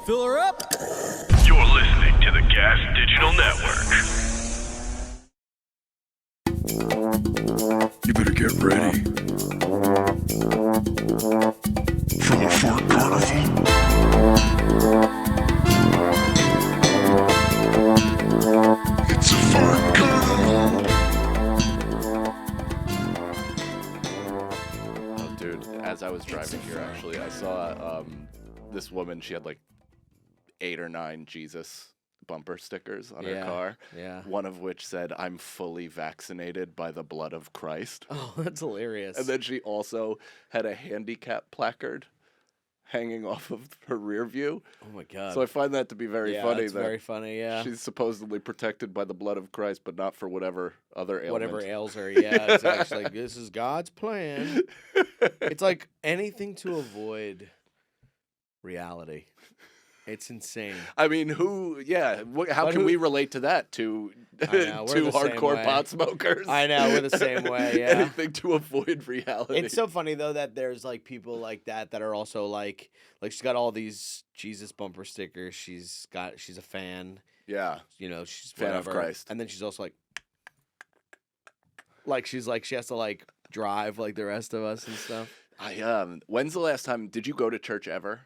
Fill her up. You're listening to the Gas Digital Network. You better get ready for the Fart Carnival. It's a Fart Carnival. Oh, dude, as I was driving here, actually, I saw this woman. She had like 8 or 9 Jesus bumper stickers on her car. Yeah. One of which said, "I'm fully vaccinated by the blood of Christ." Oh, that's hilarious. And then she also had a handicap placard hanging off of her rear view. Oh my God. So I find that to be very funny. That's very funny. Yeah. She's supposedly protected by the blood of Christ, but not for whatever other ailment. Whatever ails her. Yeah. It's actually like, this is God's plan. It's like anything to avoid reality. It's insane. I mean, how can we relate to that? To know, we're the same hardcore way. pot smokers? I know, we're the same way, yeah. Anything to avoid reality. It's so funny though that there's like people like that are also like she's got all these Jesus bumper stickers. She's a fan. Yeah. You know, she's Fan of whatever. Christ. And then she's also she's like she has to like drive like the rest of us and stuff. When's the last time did you go to church ever?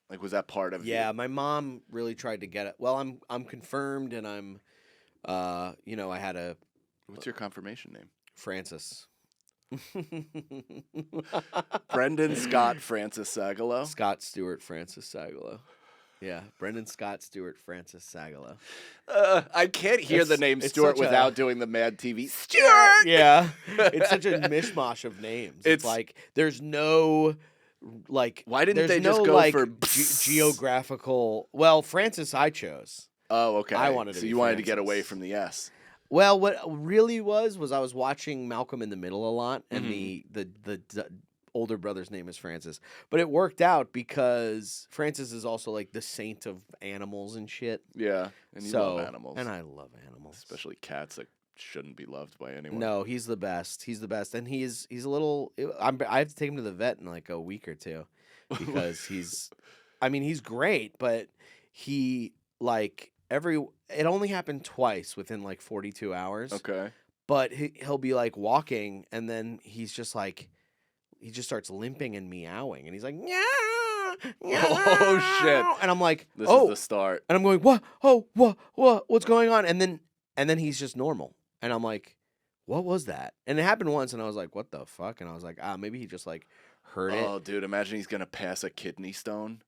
Like, was that part of Yeah, my mom really tried to get it. Well, I'm confirmed, and I'm, I had a What's your confirmation name? Francis. Brendan Scott Francis Sagalow. Scott Stewart Francis Sagalow. Yeah, Brendan Scott Stewart Francis Sagalow. I can't hear the name it's Stewart such without doing the Mad TV. Stewart! Yeah, it's such a mishmash of names. It's like there's no. Like, why didn't they no, just go like, for geographical? Well, Francis, I chose. Oh, okay. I wanted to so be you wanted to get Francis. away from the S. Well, what really was I was watching Malcolm in the Middle a lot, and Mm-hmm. the older brother's name is Francis, but it worked out because Francis is also like the saint of animals and shit. Yeah, and you love animals, and I love animals, especially cats that shouldn't be loved by anyone. No, he's the best. He's the best, and he's a little. I have to take him to the vet in like a week or two because he's great, but he like it only happened twice within like 42 hours. Okay. But he'll be like walking, and then he's just like, he just starts limping and meowing, and he's like, meow, meow. Oh shit! And I'm like, This is the start. and I'm going, what? Oh, what? What's going on? And then he's just normal. And I'm like, what was that? And it happened once, and I was like, what the fuck? And I was like, maybe he just like heard it. Oh, dude, imagine he's gonna pass a kidney stone.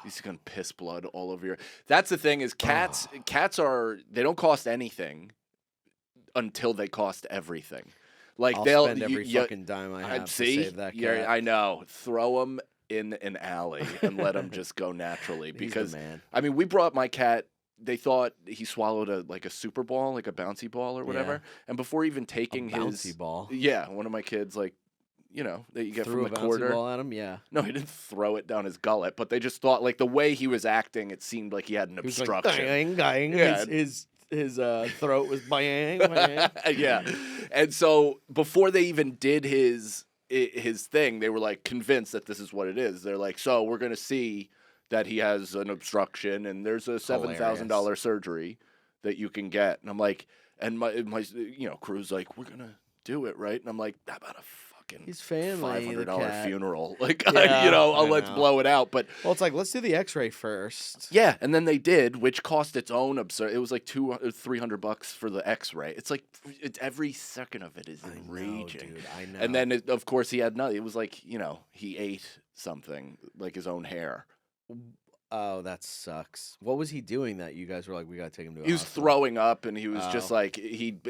He's gonna piss blood all over your. That's the thing is cats. Cats they don't cost anything until they cost everything. Like I'll spend every fucking dime I have to see, save that cat. I know. Throw him in an alley and let him just go naturally. He's Because the man. I mean, we brought my cat. They thought he swallowed a super ball, like a bouncy ball or whatever. Yeah. And before even taking Bouncy ball. yeah, one of my kids that you get Threw from a the bouncy quarter. ball at him. Yeah. No, he didn't throw it down his gullet, but they just thought like the way he was acting, it seemed like he had an He was obstruction. like, dying. Yeah. His throat was bang. Yeah, and so before they even did his thing, they were like convinced that this is what it is. They're like, so we're gonna see that he has an obstruction, and there's a $7,000 surgery that you can get. And I'm like, and my crew's like, we're gonna do it, right? And I'm like, how about a fucking He's family, the $500 cat. funeral? Like, Yeah, let's know. blow it out. But Well, it's like, let's do the X-ray first. yeah, and then they did, which cost its own absurd. It was like $300 for the X-ray. It's like every second of it is enraging. Dude, I know. And then of course he had nothing. It was like he ate something like his own hair. Oh, that sucks. What was he doing that you guys were like, we gotta take him to? He was throwing up, and he was just Oh. like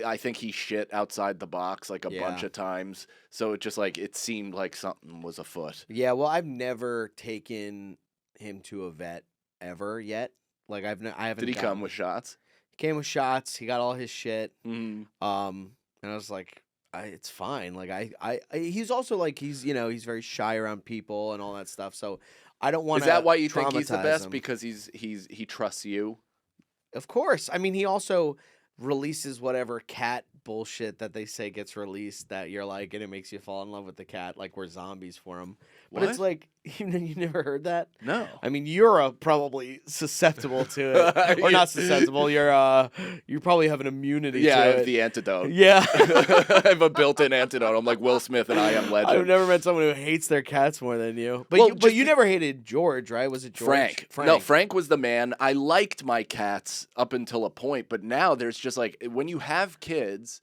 I think he shit outside the box like a bunch Yeah. of times. So it just like it seemed like something was afoot. Yeah, well, I've never taken him to a vet ever yet. Like I haven't. Did he come with shots? He came with shots. He got all his shit. Mm. And I was like, it's fine. Like he's also like he's very shy around people and all that stuff. So I don't want Is to. that why you think he's the best? Him. Because he trusts you. Of course. I mean, he also releases whatever cat bullshit that they say gets released that you're like, and it makes you fall in love with the cat, like we're zombies for him. But it's What? like, You never heard that? No. I mean, you're probably susceptible to it, or not susceptible. You probably have an immunity Yeah, to I have it. the antidote. Yeah. I have a built-in antidote. I'm like Will Smith and I Am Legend. I've never met someone who hates their cats more than you. But Well, you never hated George, right? Was it George? Frank. No, Frank was the man. I liked my cats up until a point, but now there's just like when you have kids,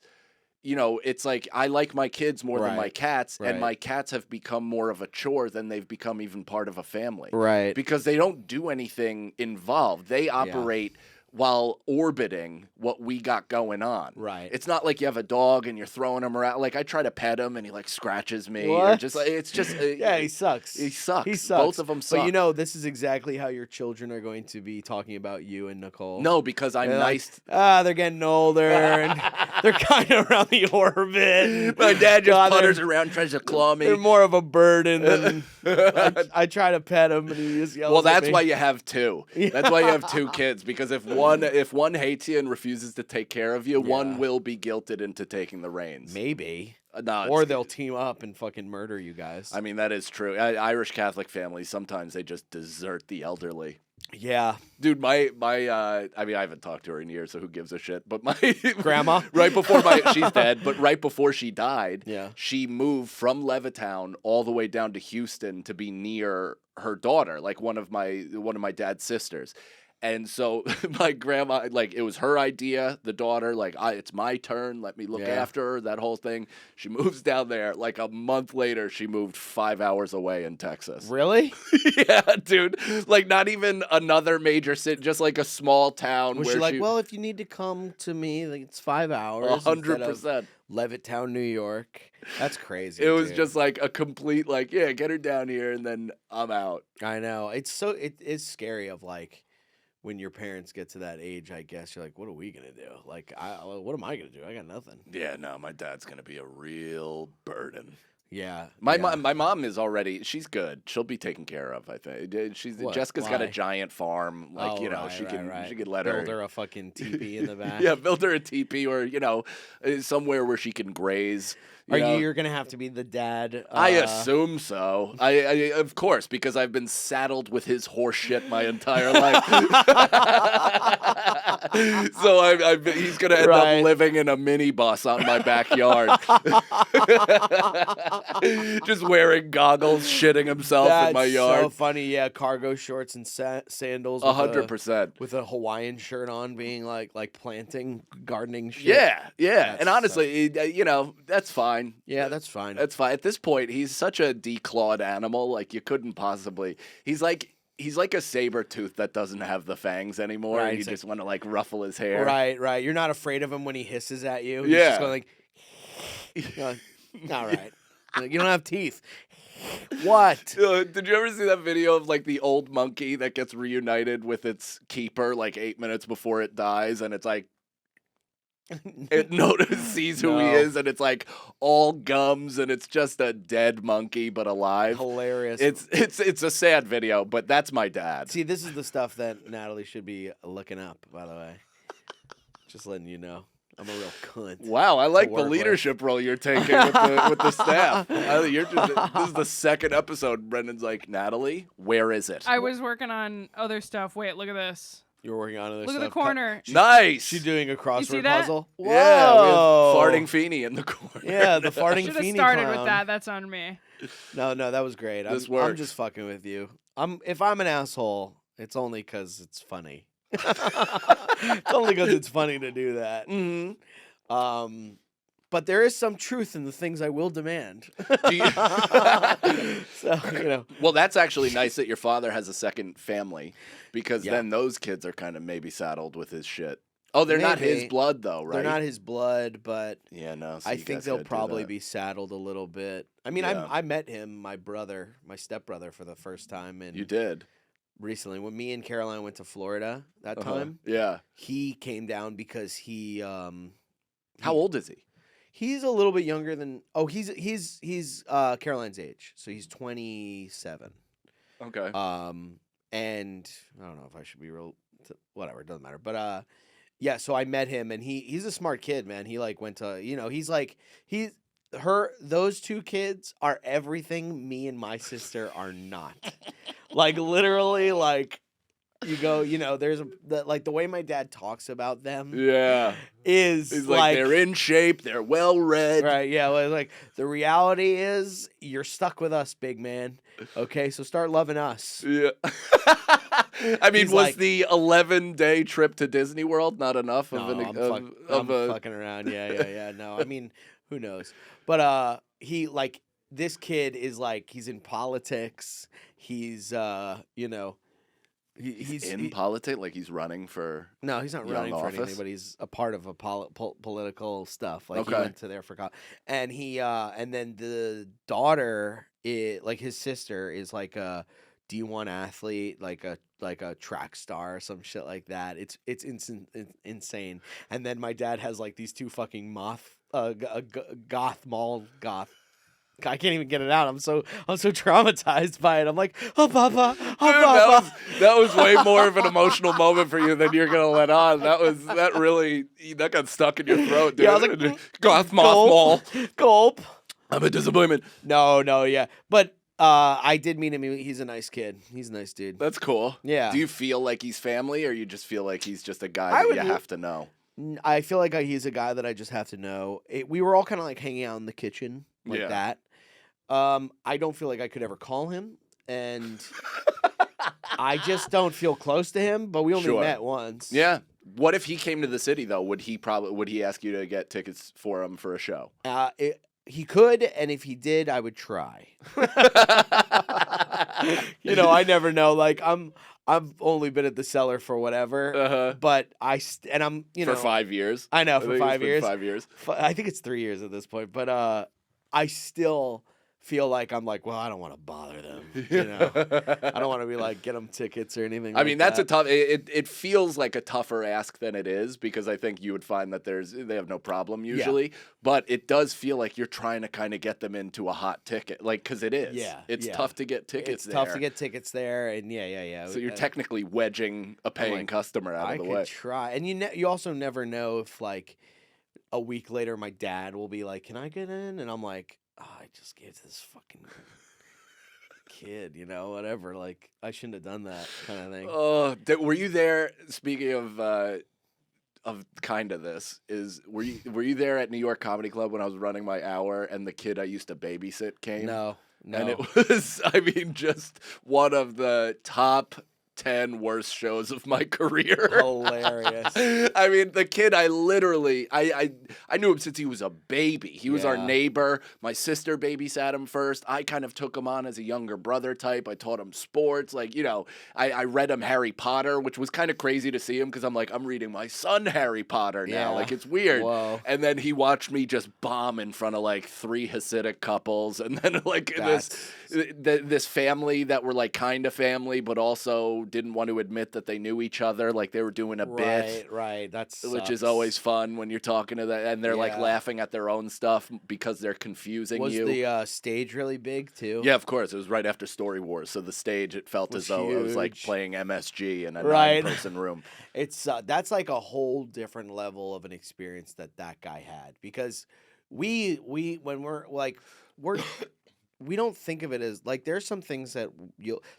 it's like I like my kids more than my cats, and my cats have become more of a chore than they've become even part of a family. Right. Because they don't do anything involved. They operate while orbiting what we got going on. Right. It's not like you have a dog and you're throwing him around. Like I try to pet him and he like scratches me. What? Or just like it's just Yeah, he sucks. He sucks. He sucks. Both of them suck. But this is exactly how your children are going to be talking about you and Nicole. No, because I'm They're nice. They're getting older and they're kind of around the orbit. My dad just God, putters around, tries to claw me. They're more of a burden than I try to pet him and he just yells Well, at that's me. why you have two. That's why you have two kids, because if one hates you and refuses to take care of you, one will be guilted into taking the reins. Maybe. No, Or they'll team up and fucking murder you guys. I mean, that is true. Irish Catholic families, sometimes they just desert the elderly. Yeah. Dude, my I mean, I haven't talked to her in years, so who gives a shit? But my Grandma? right before she's dead, but right before she died, Yeah. she moved from Levittown all the way down to Houston to be near her daughter, like one of my dad's sisters. And so my grandma, like, it was her idea, the daughter, like, it's my turn, let me look after her, that whole thing. She moves down there. Like, a month later, she moved 5 hours away in Texas. Really? Yeah, dude. Like, not even another major city, just like a small town. Was where she like, well, if you need to come to me, like, it's 5 hours. 100%. Levittown, New York. That's crazy. It was dude. just like a complete, like, yeah, get her down here, and then I'm out. I know. It is scary of, like, when your parents get to that age, I guess you're like, what are we gonna do? Like, what am I gonna do? I got nothing. Yeah, no, my dad's gonna be a real burden. Yeah, My mom is already. She's good. She'll be taken care of. I think Jessica's got a giant farm. Like she can let her build her a fucking teepee in the back. Yeah, build her a teepee or somewhere where she can graze. You're gonna have to be the dad? I assume so. I of course, because I've been saddled with his horse shit my entire life. So he's gonna end up living in a minibus out in my backyard, just wearing goggles, shitting himself in my yard. So funny, yeah. Cargo shorts and sandals. 100%. With a Hawaiian shirt on, being like planting, gardening shit. Yeah. That's And honestly, that's fine. Yeah, that's fine. That's fine. At this point, he's such a declawed animal. Like, you couldn't possibly. He's like a saber tooth that doesn't have the fangs anymore. Right, And you just want to like ruffle his hair. Right. You're not afraid of him when he hisses at you. He's Yeah. just going like, all right. Like, you don't have teeth. What? Did you ever see that video of like the old monkey that gets reunited with its keeper like 8 minutes before it dies, and it's like it sees who he is, and it's like all gums, and it's just a dead monkey but alive. Hilarious. It's a sad video, but that's my dad. See, this is the stuff that Natalie should be looking up, by the way. Just letting you know. I'm a real cunt. Wow, I like the work with. leadership role you're taking with the staff. This is the second episode. Brendan's like, Natalie, where is it? I was working on other stuff. Wait, look at this. You were working on other Look stuff. at the corner. Nice. She's doing a crossword see that? puzzle. Whoa. Yeah, we have farting Feeney in the corner. Yeah, the farting Should have Feeney started clown. with that. That's on me. No, that was great. This I'm works. just fucking with you. If I'm an asshole, it's only because it's funny. It's only because it's funny to do that. Mm-hmm. But there is some truth in the things I will demand. So, Well, that's actually nice that your father has a second family, because then those kids are kind of maybe saddled with his shit. Oh, they're not his blood though, right? They're not his blood, but yeah, no. So I think they'll probably be saddled a little bit. I mean, Yeah. I met him, my stepbrother, for the first time, and You did. recently when me and Caroline went to Florida that Uh-huh. time. Yeah. He came down because he How old is he? he's a little bit younger than he's Caroline's age, so he's 27. Okay. And I don't know if I should be real. Whatever, it doesn't matter. But yeah, so I met him, and he's a smart kid, man. He like went to he's like those two kids are everything me and my sister are not. Like literally, like you go, there's the way my dad talks about them Yeah. is He's like, they're in shape, they're well read. right. Yeah, like the reality is you're stuck with us, big man. Okay, so start loving us. Yeah. I mean, He's was like- the 11-day trip to Disney World not enough No, of I'm a fucking around. Yeah. No, I mean, who knows? But he like this kid is like he's in politics. He's he's in politics? Like he's running for... no, he's not young running for anything, office? but he's a part of a political stuff. Like he Okay. went to there for college, and and then the daughter, like his sister, is like a D1 athlete, like a track star or some shit like that. It's insane. And then my dad has like these two fucking goth mall goth. I can't even get it out. I'm so traumatized by it. I'm like, oh, Papa, oh, Dude, Papa. that was way more of an emotional moment for you than you're gonna let on. That got stuck in your throat, dude. Yeah, I was like, Goth Mothball. Gulp. I'm a disappointment. No, yeah. But I did meet him. He's a nice kid. He's a nice dude. That's cool. Yeah. Do you feel like he's family, or you just feel like he's just a guy I that would you l- have to know? I feel like he's a guy that I just have to know. We were all kind of like hanging out in the kitchen like Yeah. that. I don't feel like I could ever call him, and I just don't feel close to him. But we only Sure. met once. Yeah. What if he came to the city though? Would he ask you to get tickets for him for a show? He could, and if he did, I would try. I never know. Like I've only been at the cellar for whatever, Uh-huh. but I'm For 5 years. I know I for think it's 5 been years. 5 years. I think it's 3 years at this point, but I still feel like I'm like, well, I don't want to bother them. I don't want to be like get them tickets or anything. I mean, that's that. a tough. It feels like a tougher ask than it is, because I think you would find that they have no problem usually, but it does feel like you're trying to kind of get them into a hot ticket, like because it is. Yeah, it's yeah. tough to get tickets. It's tough to get tickets there, and yeah. So you're technically wedging a paying like, customer out I of the could way. try, and you also never know if like a week later my dad will be like, "Can I get in?" And I'm like, "Oh, I just gave to this fucking kid, whatever. Like I shouldn't have done that kind of thing." Oh, were you there? Speaking of kind of this were you there at New York Comedy Club when I was running my hour and the kid I used to babysit came? No. And it was, I mean, just one of the top 10 worst shows of my career. Hilarious. I mean, the kid, I literally, I knew him since he was a baby. He was our Yeah. neighbor. My sister babysat him first. I kind of took him on as a younger brother type. I taught him sports. Like, I read him Harry Potter, which was kind of crazy to see him because I'm like, I'm reading my son Harry Potter now. Yeah. Like, it's weird. Whoa. And then he watched me just bomb in front of like 3 Hasidic couples. And then like this family that were like kind of family, but also didn't want to admit that they knew each other. Like they were doing a bit. Right. Which is always fun when you're talking to that, and they're like Yeah. laughing at their own stuff because they're confusing Was you. the stage really big too? Yeah, of course. It was right after Story Wars, so the stage it felt Was as though it was like huge. playing MSG in a Right. 9-person room. It's that's like a whole different level of an experience that guy had, because we when we're we don't think of it as like, there's some things that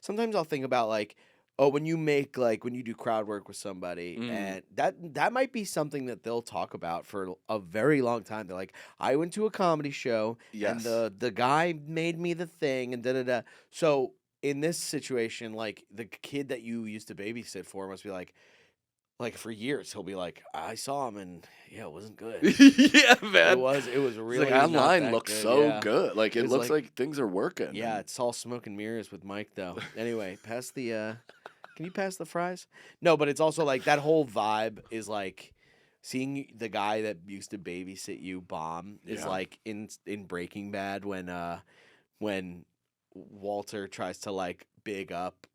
sometimes I'll think about like, oh, when you do crowd work with somebody, and that might be something that they'll talk about for a very long time. They're like, I went to a comedy show, Yes. and the guy made me the thing, and da-da-da. So in this situation, like the kid that you used to babysit for must be like for years he'll be like, I saw him and yeah, it wasn't good. Yeah, man. It was It's really like not online that looks good, so yeah. good. Like it was looks like- like things are working. Yeah, it's all smoke and mirrors with Mike though. Anyway, pass the can you pass the fries? No, but it's also like that whole vibe is like seeing the guy that used to babysit you bomb is Yeah. like in Breaking Bad when Walter tries to like big up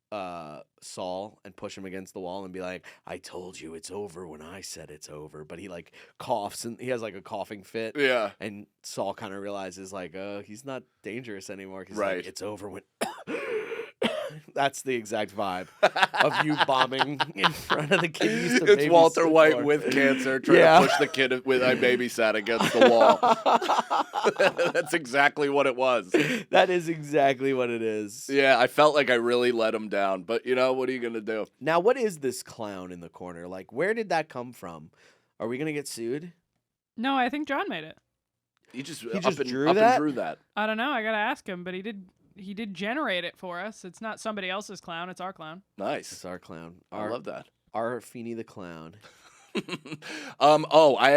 Saul and push him against the wall and be like, I told you it's over when I said it's over, but he like coughs and he has like a coughing fit. Yeah. And Saul kind of realizes like, he's not dangerous anymore. 'Cause Right. like, it's over when That's the exact vibe of you bombing in front of the kid you used to It's Walter babysit White for. with cancer trying Yeah. to push the kid with I babysat against the wall. That's exactly what it was. That is exactly what it is. Yeah, I felt like I really let him down, but you know, what are you going to do? Now, what is this clown in the corner? Like, where did that come from? Are we gonna get sued? No, I think John made it. He just drew up that? and drew that. I don't know. I gotta ask him, but he did generate it for us. It's not somebody else's clown. It's our clown. Nice. It's our clown. I love that. Our Feeny the clown. I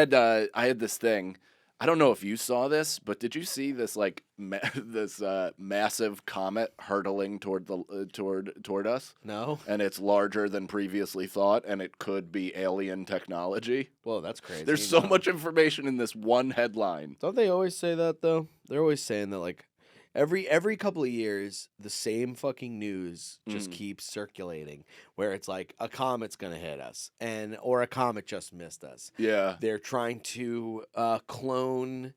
had this thing. I don't know if you saw this, but did you see this like this massive comet hurtling toward the toward us? No. And it's larger than previously thought, and it could be alien technology. Whoa, that's crazy. There's so No. much information in this one headline. Don't they always say that though? They're always saying that like every couple of years the same fucking news just keeps circulating where it's like a comet's gonna hit us or a comet just missed us. Yeah. They're trying to clone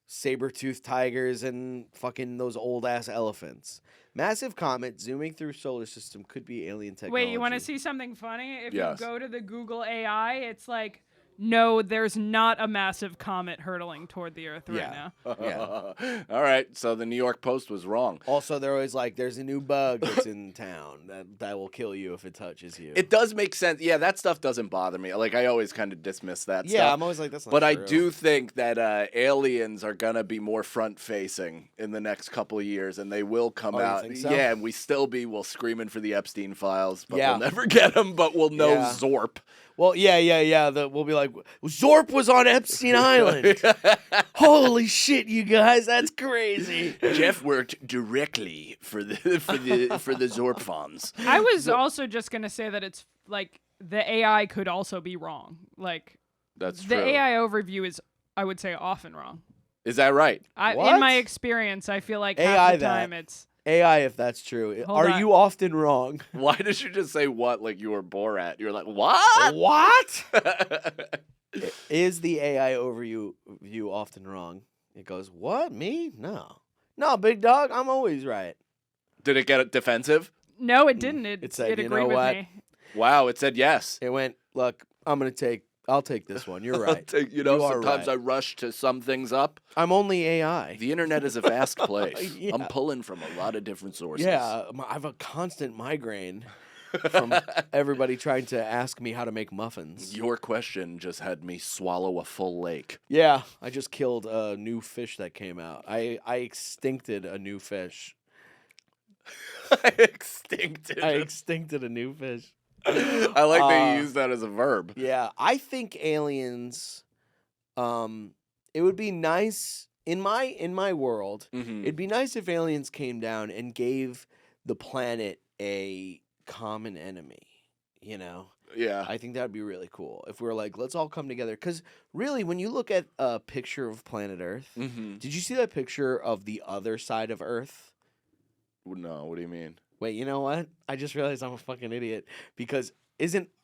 saber-toothed tigers and fucking those old ass elephants. Massive comet zooming through solar system could be alien technology. Wait, you want to see something funny? If Yes. you go to the Google AI, it's like, no, there's not a massive comet hurtling toward the Earth right now. Yeah. All right. So the New York Post was wrong. Also, they're always like, there's a new bug that's in town that will kill you if it touches you. It does make sense. Yeah, that stuff doesn't bother me. Like I always kind of dismiss that yeah, stuff. I'm always like, that's not But I true. do think that aliens are gonna be more front-facing in the next couple of years, and they will come Oh, you out. think so? Yeah, and we'll screaming for the Epstein files, but Yeah. we'll never get them. But we'll know Yeah. Zorp. Well, yeah. We'll be like, Zorp was on Epstein Island. Holy shit, you guys, that's crazy. Jeff worked directly for the Zorp funds. I was also just going to say that it's like the AI could also be wrong. Like, That's the true. AI overview is, I would say, often wrong. Is that right? In What? my experience, I feel like AI half the that. time it's. AI, if that's true. Hold Are on. you often wrong? Why did you just say what like you were Borat? You're like, what? What? Is the AI overview often wrong? It goes, what? Me? No, big dog, I'm always right. Did it get defensive? No, it didn't. It said, it "You agreed know with what? me. Wow, it said yes. It went, look, I'll take this one. You're right. You know, You are sometimes right. I rush to sum things up. I'm only AI. The internet is a vast place. Yeah. I'm pulling from a lot of different sources. Yeah, I have a constant migraine from everybody trying to ask me how to make muffins. Your question just had me swallow a full lake. Yeah, I just killed a new fish that came out. I extincted a new fish. Extincted. I extincted a new fish. I like that you use that as a verb. Yeah, I think aliens. It would be nice in my world. Mhm. It'd be nice if aliens came down and gave the planet a common enemy. You know, Yeah. I think that'd be really cool if we were like, let's all come together. Because really, when you look at a picture of planet Earth, Mm-hmm. did you see that picture of the other side of Earth? No, what do you mean? Wait, you know what? I just realized I'm a fucking idiot because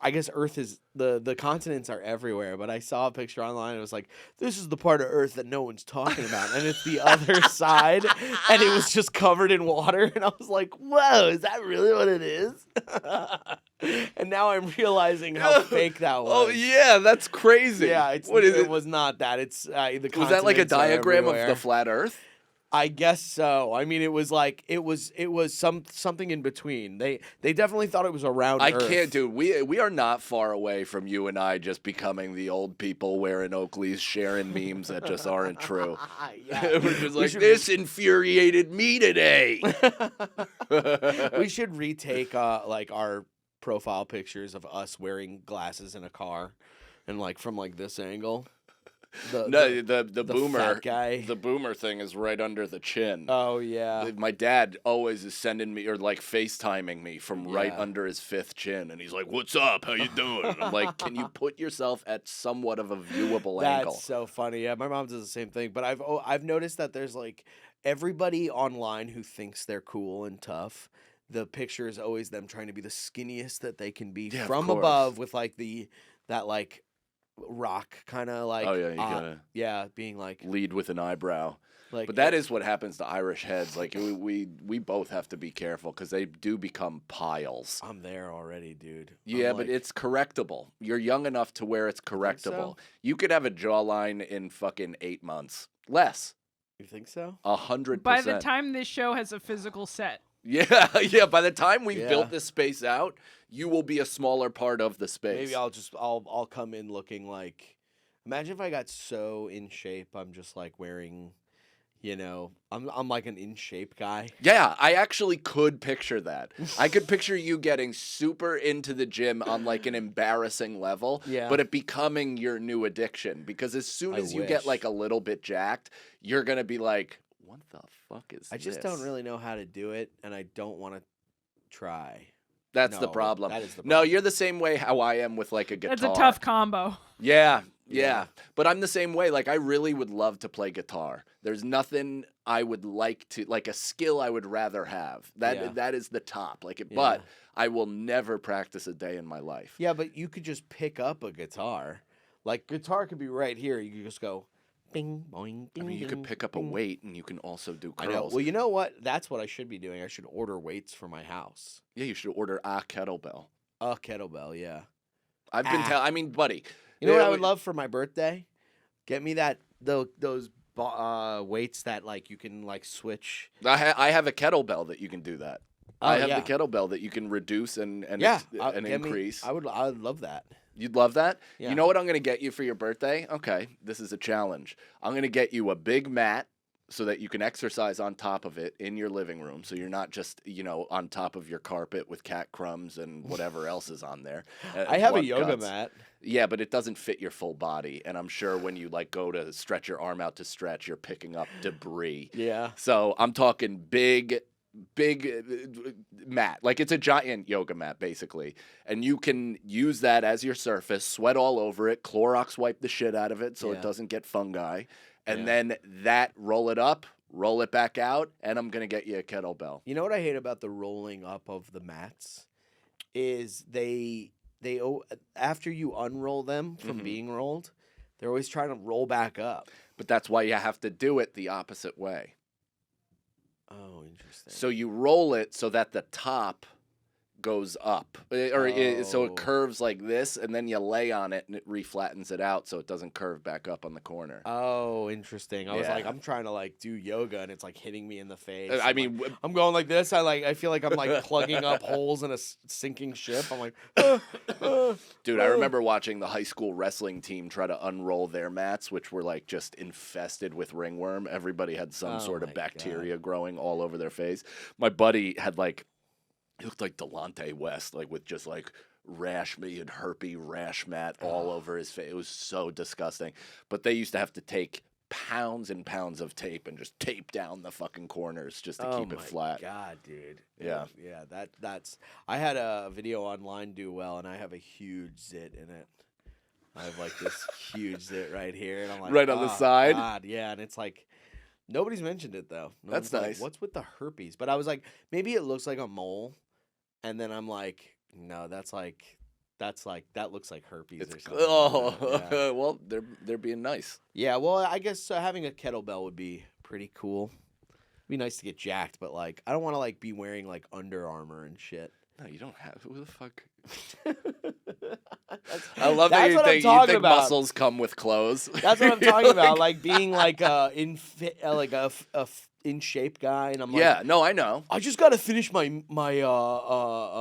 I guess Earth is the continents are everywhere, but I saw a picture online and it was like, this is the part of Earth that no one's talking about, and it's the other side, and it was just covered in water, and I was like, whoa, is that really what it is? And now I'm realizing how fake that was. Oh yeah, that's crazy. Yeah, it was not that. It's the Was that like a continents are diagram of the everywhere. flat Earth? I guess so. I mean, it was like it was something in between. They definitely thought it was around I Earth. can't, dude. We are not far away from you and I just becoming the old people wearing Oakleys, sharing memes that just aren't true. Yeah. We're just We like, should- this infuriated me today. We should retake like our profile pictures of us wearing glasses in a car, and like from like this angle. No, the boomer fat guy. The boomer thing is right under the chin. Oh yeah. My dad always is sending me or like FaceTiming me from right Yeah. under his fifth chin, and he's like, "What's up? How you doing?" I'm like, "Can you put yourself at somewhat of a viewable angle?" That's so funny. Yeah, my mom does the same thing. But I've noticed that there's like everybody online who thinks they're cool and tough. The picture is always them trying to be the skinniest that they can be Yeah, of from course. above with like that like rock kind of like. Oh, yeah, you gotta being like lead with an eyebrow. like. But that is what happens to Irish heads. Like we both have to be careful because they do become piles. I'm there already, dude. Yeah, I'm but like, it's correctable. You're young enough to where it's correctable. so? You could have a jawline in fucking 8 months. Less. You think so? 100%. By the time this show has a physical set. Yeah, yeah. By the time we've Yeah. built this space out, you will be a smaller part of the space. Maybe I'll come in looking like. Imagine if I got so in shape. I'm just like wearing. I'm like an in shape guy. Yeah, I actually could picture that. I could picture you getting super into the gym on like an embarrassing level, Yeah. but it becoming your new addiction. Because as soon I as you get wish. like a little bit jacked, you're gonna be like, "What the fuck is I just this?" don't really know how to do it, and I don't want to try. That's the No, problem. that is the No, problem. you're the same way how I am with like a guitar. That's a tough combo. Yeah, Yeah. yeah. But I'm the same way. Like, I really would love to play guitar. There's nothing I would like to, like a skill I would rather have. That is the top. Like, but I will never practice a day in my life. Yeah, but you could just pick up a guitar. Like guitar could be right here. You could just go, bing, boing, I bing. mean, you could bing, pick up a bing. weight and you can also do I curls. know. Well, you know what? That's what I should be doing. I should order weights for my house. Yeah, you should order a kettlebell. A kettlebell, yeah. I've been I mean, buddy. You know what I would love for my birthday? Get me those weights that like you can like switch. I have a kettlebell that you can do that. Oh, I have yeah. the kettlebell that you can reduce and Yeah, and get me- increase. I would love that. You'd love that? Yeah. You know what I'm going to get you for your birthday? Okay, this is a challenge. I'm going to get you a big mat so that you can exercise on top of it in your living room. So you're not just, on top of your carpet with cat crumbs and whatever else is on there. I have a blood yoga guts. mat. Yeah, but it doesn't fit your full body. And I'm sure when you like go to stretch your arm out to stretch, you're picking up debris. Yeah. So I'm talking big mat, like it's a giant yoga mat basically, and you can use that as your surface, sweat all over it, Clorox wipe the shit out of it so Yeah. it doesn't get fungi, and Yeah. then roll it up, roll it back out, and I'm gonna get you a kettlebell. You know what I hate about the rolling up of the mats is they after you unroll them from Mhm. being rolled, they're always trying to roll back up. But that's why you have to do it the opposite way. Oh, interesting. So you roll it so that the top goes up, so Oh. it curves like this, and then you lay on it and it reflattens it out so it doesn't curve back up on the corner. Oh, interesting. I was like, Yeah. I'm trying to like do yoga and it's like hitting me in the face. I I'm like- mean, I'm going like this. I feel like I'm like plugging up holes in a sinking ship. I'm like, dude, I remember watching the high school wrestling team try to unroll their mats, which were like just infested with ringworm. Everybody had some Oh sort of my bacteria growing all over their face. My buddy had he looked like Delonte West, like with just like he had herpes rash mat all over his face. It was so disgusting. But they used to have to take pounds and pounds of tape and just tape down the fucking corners just to keep it flat. God, dude. Yeah. Yeah. That's. I had a video online do well, and I have a huge zit in it. I have like this huge zit right here, and I'm like, Right on the "Oh, side?" God, yeah, and it's like. Nobody's mentioned it though. No That's one's like, nice. What's with the herpes? But I was like, maybe it looks like a mole, and then I'm like, no, that looks like herpes or something. Yeah. Well, they're being nice. Yeah, well, I guess having a kettlebell would be pretty cool. It'd be nice to get jacked, but like, I don't want to like be wearing like Under Armour and shit. No, you don't have. Who the fuck? That's- I love that's that you what I'm think talking about. muscles come with clothes. That's what I'm You're talking about, like being like in shape guy, and I'm like, yeah, no, I know. I just gotta finish my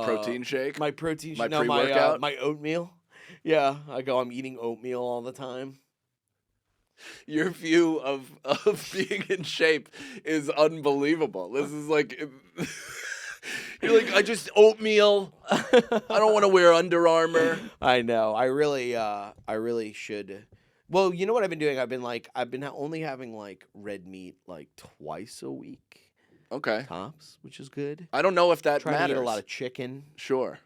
Protein shake. my protein, My no, pre-workout? my oatmeal. Yeah, I'm eating oatmeal all the time. Your view of being in shape is unbelievable. This is like you're like, I just oatmeal. I don't want to wear Under Armour. I know. I really should. Well, you know what I've been doing? I've been only having like red meat like twice a week Okay. tops, which is good. I don't know if that Trying matters. to eat a lot of chicken. Sure.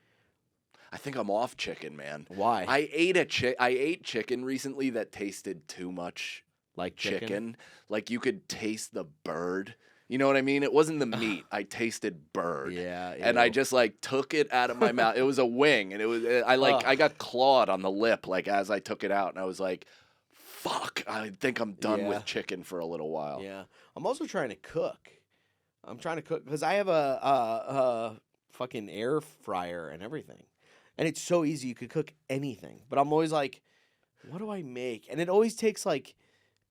I think I'm off chicken, man. Why? I ate chicken recently that tasted too much like chicken. Like you could taste the bird You know what I mean? It wasn't the meat. I tasted bird. Yeah, And I ew. just like took it out of my mouth. It was a wing, and it was I got clawed on the lip like as I took it out, and I was like, "Fuck! I think I'm done Yeah. with chicken for a little while." Yeah. I'm also trying to cook. I'm trying to cook because I have a fucking air fryer and everything, and it's so easy. You could cook anything, but I'm always like, what do I make? And it always takes like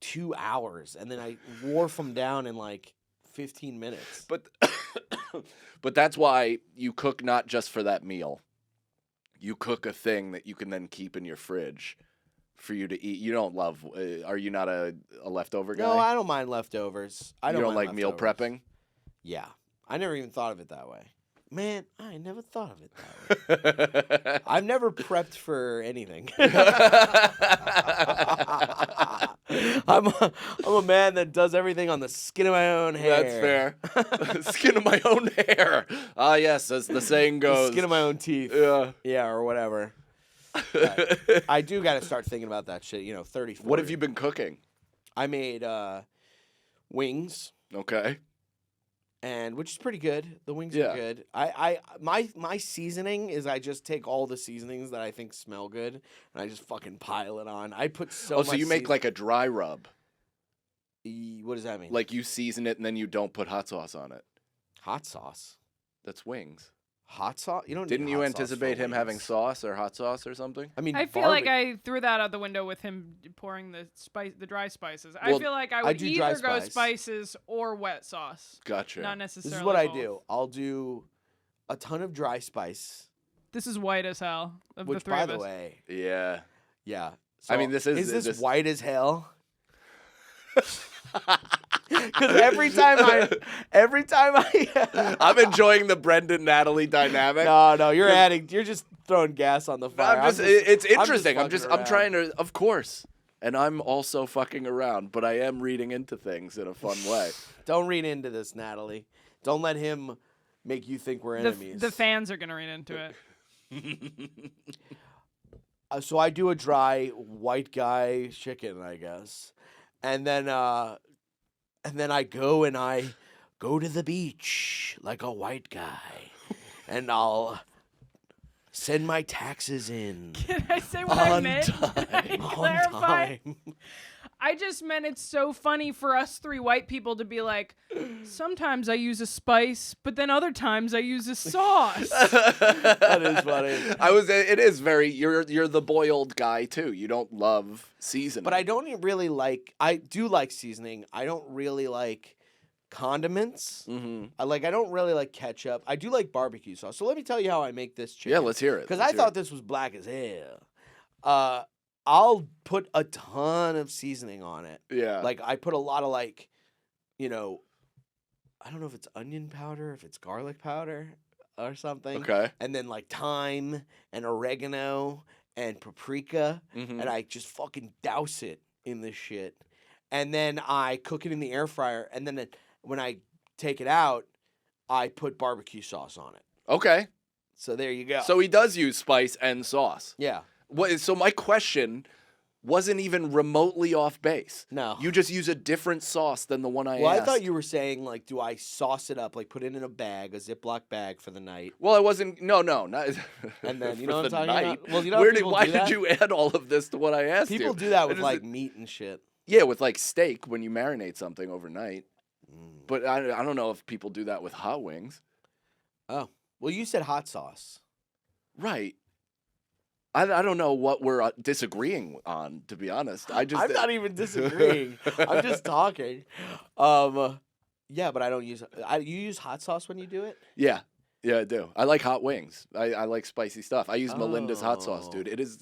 2 hours, and then I warf them down in like 15 minutes. But but that's why you cook not just for that meal. You cook a thing that you can then keep in your fridge for you to eat. You don't love. Are you not a leftover guy? No, I don't mind leftovers. I you don't don't mind like meal leftovers. prepping. Yeah, I never even thought of it that way. Man, I never thought of it that way. I've never prepped for anything. I'm a man that does everything on the skin of my own hair. That's fair. Skin of my own hair. Ah, yes, as the saying The goes. skin of my own teeth. Yeah. Yeah, or whatever. I do got to start thinking about that shit. 30, 40. What have you been cooking? I made wings. Okay. And which is pretty good. The wings Yeah. are good. My seasoning is I just take all the seasonings that I think smell good and I just fucking pile it on. I put so much. So you make like a dry rub. What does that mean? Like you season it and then you don't put hot sauce on it. Hot sauce. That's wings. Hot sauce? You don't. Need Didn't you hot sauce anticipate for him having wings. sauce or hot sauce or something? I mean, I feel like I threw that out the window with him pouring the dry spices. Well, I feel like I I would do dry either go spice. spices or wet sauce. Gotcha. Not necessarily. This is what I both. do. I'll do a ton of dry spice, This is white as hell of the which, three by of the us. way, Yeah. yeah. I mean, this is- Is this this- white as hell? Because every time I I'm enjoying the Brendan Natalie dynamic. no, you're just throwing gas on the fire. It's I'm just interesting. I'm fucking trying to, of course. And I'm also fucking around, but I am reading into things in a fun way. Don't read into this, Natalie. Don't let him make you think we're enemies. The fans are gonna read into it. So I do a dry white guy chicken, I guess, and then I go to the beach like a white guy, and I'll send my taxes in Can I say what I On meant? time. Can I on clarify? time. I just meant it's so funny for us three white people to be like, sometimes I use a spice, but then other times I use a sauce. That is funny. It is very. You're the boiled guy too. You don't love seasoning. But I don't really like. I do like seasoning. I don't really like condiments. Mm-hmm. I don't really like ketchup. I do like barbecue sauce. So let me tell you how I make this chicken. Yeah, let's hear it. Because Let's I hear thought it. this was black as hell. I'll put a ton of seasoning on it. Yeah. Like I put a lot of I don't know if it's onion powder, if it's garlic powder or something. Okay. And then like thyme and oregano and paprika. Mhm. And I just fucking douse it in this shit. And then I cook it in the air fryer. And then when I take it out, I put barbecue sauce on it. Okay. So there you go. So he does use spice and sauce. yeah. So my question wasn't even remotely off base. No. You just use a different sauce than the one I Well, asked. I thought you were saying, like, do I sauce it up, like put it in a bag, a Ziploc bag for the night? Well, I wasn't. No, not. And then, you for know what I'm the talking night. about? Well, you know how people Why do did that? you add all of this to what I asked you? People do that I with, just- like, meat and shit. Yeah, with like steak when you marinate something overnight. Mm. But I don't know if people do that with hot wings. Oh. Well, you said hot sauce. Right. I don't know what we're disagreeing on, to be honest. I'm not even disagreeing. I'm just talking. Yeah, but I don't use... you use hot sauce when you do it? Yeah. Yeah, I do. I like hot wings. I like spicy stuff. I use Melinda's hot sauce, Oh. dude. It is,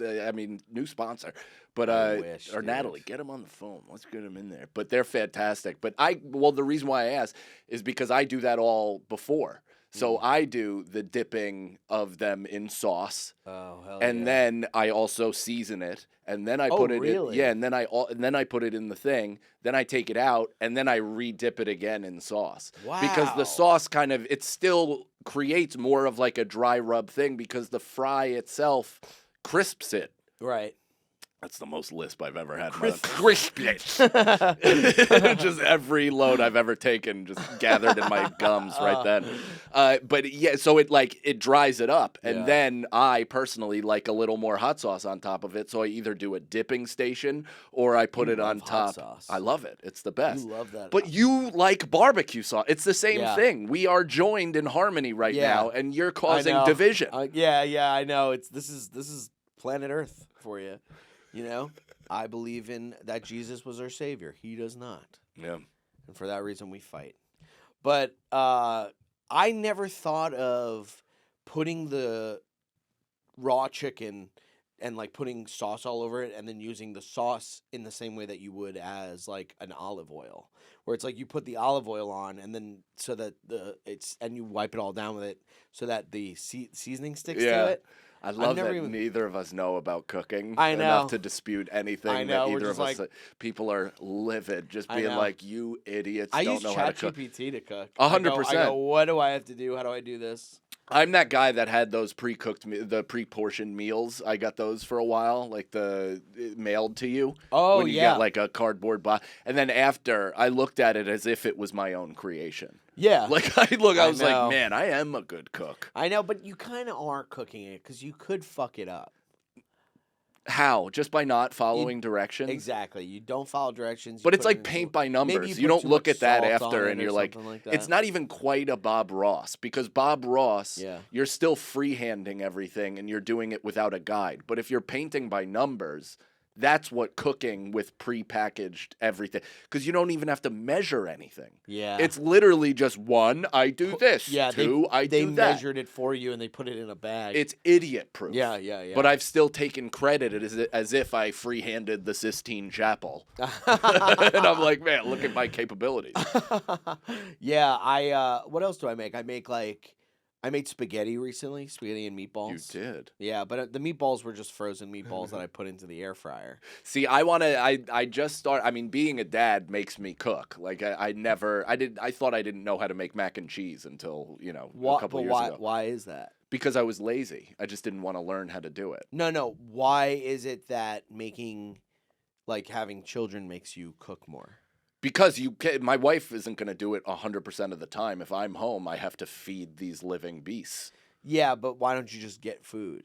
new sponsor. But, I wish, or dude. Natalie, get them on the phone. Let's get them in there. But they're fantastic. But the reason why I asked is because I do that all before. So I do the dipping of them in sauce. Oh, hell And yeah. then I also season it, and then I put it really? in, and then I put it in the thing. Then I take it out, and then I re-dip it again in sauce. Because Wow. the sauce it still creates more of like a dry rub thing because the fry itself crisps it. Right. That's the most lisp I've ever had. Crispets. Just every load I've ever taken just gathered in my gums right then. But yeah, so it dries it up. And then I personally like a little more hot sauce on top of it. So I either do a dipping station or I put it on top. Sauce. I love it. It's the best. You love that. But you like barbecue sauce. It's the same thing. We are joined in harmony right now, and you're causing division. Yeah, I know. This is planet Earth for you. You know, I believe in that Jesus was our savior. He does not. Yeah. And for that reason, we fight. But I never thought of putting the raw chicken and like putting sauce all over it and then using the sauce in the same way that you would as like an olive oil, where it's like you put the olive oil on and then so that and you wipe it all down with it so that the seasoning sticks to it. I love that neither of us know about cooking I know. enough to dispute anything. I know. That either of us, people are livid, just being like, "You idiots don't know how to cook." I use ChatGPT to cook. 100%. I go, what do I have to do? How do I do this? I'm that guy that had those the pre-portioned meals. I got those for a while, like mailed to you. Oh, when you get like a cardboard box, and then after I looked at it as if it was my own creation. Yeah. Like I was like, man, I am a good cook. I know, but you kind of aren't cooking it because you could fuck it up. How? Just by not following directions? Exactly. You don't follow directions. But it's like paint by numbers. You don't look at that after and you're like it's not even quite a Bob Ross, because Bob Ross, you're still freehanding everything and you're doing it without a guide. But if you're painting by numbers, that's what cooking with prepackaged everything, because you don't even have to measure anything. Yeah. It's literally just 1, I do this. Yeah. 2, I do that. They measured it for you and they put it in a bag. It's idiot proof. Yeah. But I've still taken credit as if I freehanded the Sistine Chapel. And I'm like, man, look at my capabilities. Yeah, what else do I make? I made spaghetti recently, spaghetti and meatballs. You did? Yeah, but the meatballs were just frozen meatballs that I put into the air fryer. See, I just started, I mean, being a dad makes me cook. Like, I thought I didn't know how to make mac and cheese until, a couple years ago. Why is that? Because I was lazy. I just didn't want to learn how to do it. No. Why is it that having children makes you cook more? Because my wife isn't going to do it 100% of the time. If I'm home, I have to feed these living beasts. Yeah, but why don't you just get food?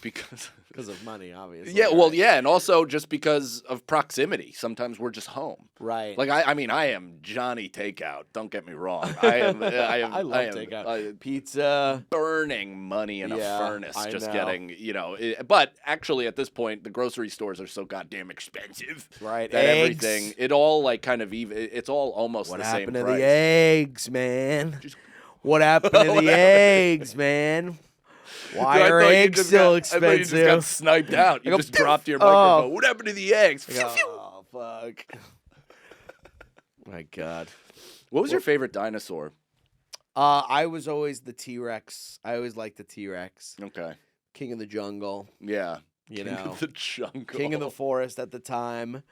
Because of money, obviously. Yeah, well, yeah, and also just because of proximity. Sometimes we're just home. Right. Like I mean, I am Johnny Takeout. Don't get me wrong. I love takeout. Pizza. Burning money in a furnace, just getting, But actually, at this point, the grocery stores are so goddamn expensive. Right. That eggs. Everything, it all like kind of even. It's all almost the same price. What happened to the eggs, man? What happened to the eggs, man? Why are eggs so expensive? I thought you just got sniped out. You just dropped your microphone. What happened to the eggs? Oh, fuck. My God. What was your favorite dinosaur? I was always the T-Rex. I always liked the T-Rex. Okay. King of the jungle. Yeah. King of the jungle. King of the forest at the time.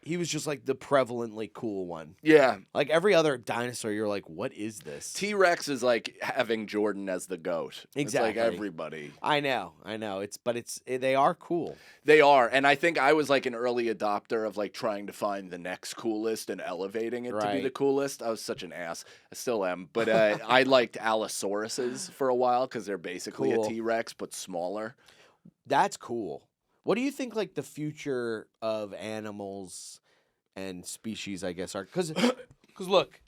He was just like the prevalently cool one. Yeah. Like every other dinosaur, you're like, what is this? T-Rex is like having Jordan as the GOAT. Exactly. It's like everybody. I know. They are cool. They are. And I think I was like an early adopter of like trying to find the next coolest and elevating it to be the coolest. I was such an ass. I still am. But I liked Allosauruses for a while because they're basically a T-Rex, but smaller. That's cool. What do you think, like, the future of animals and species, I guess, are? Because look.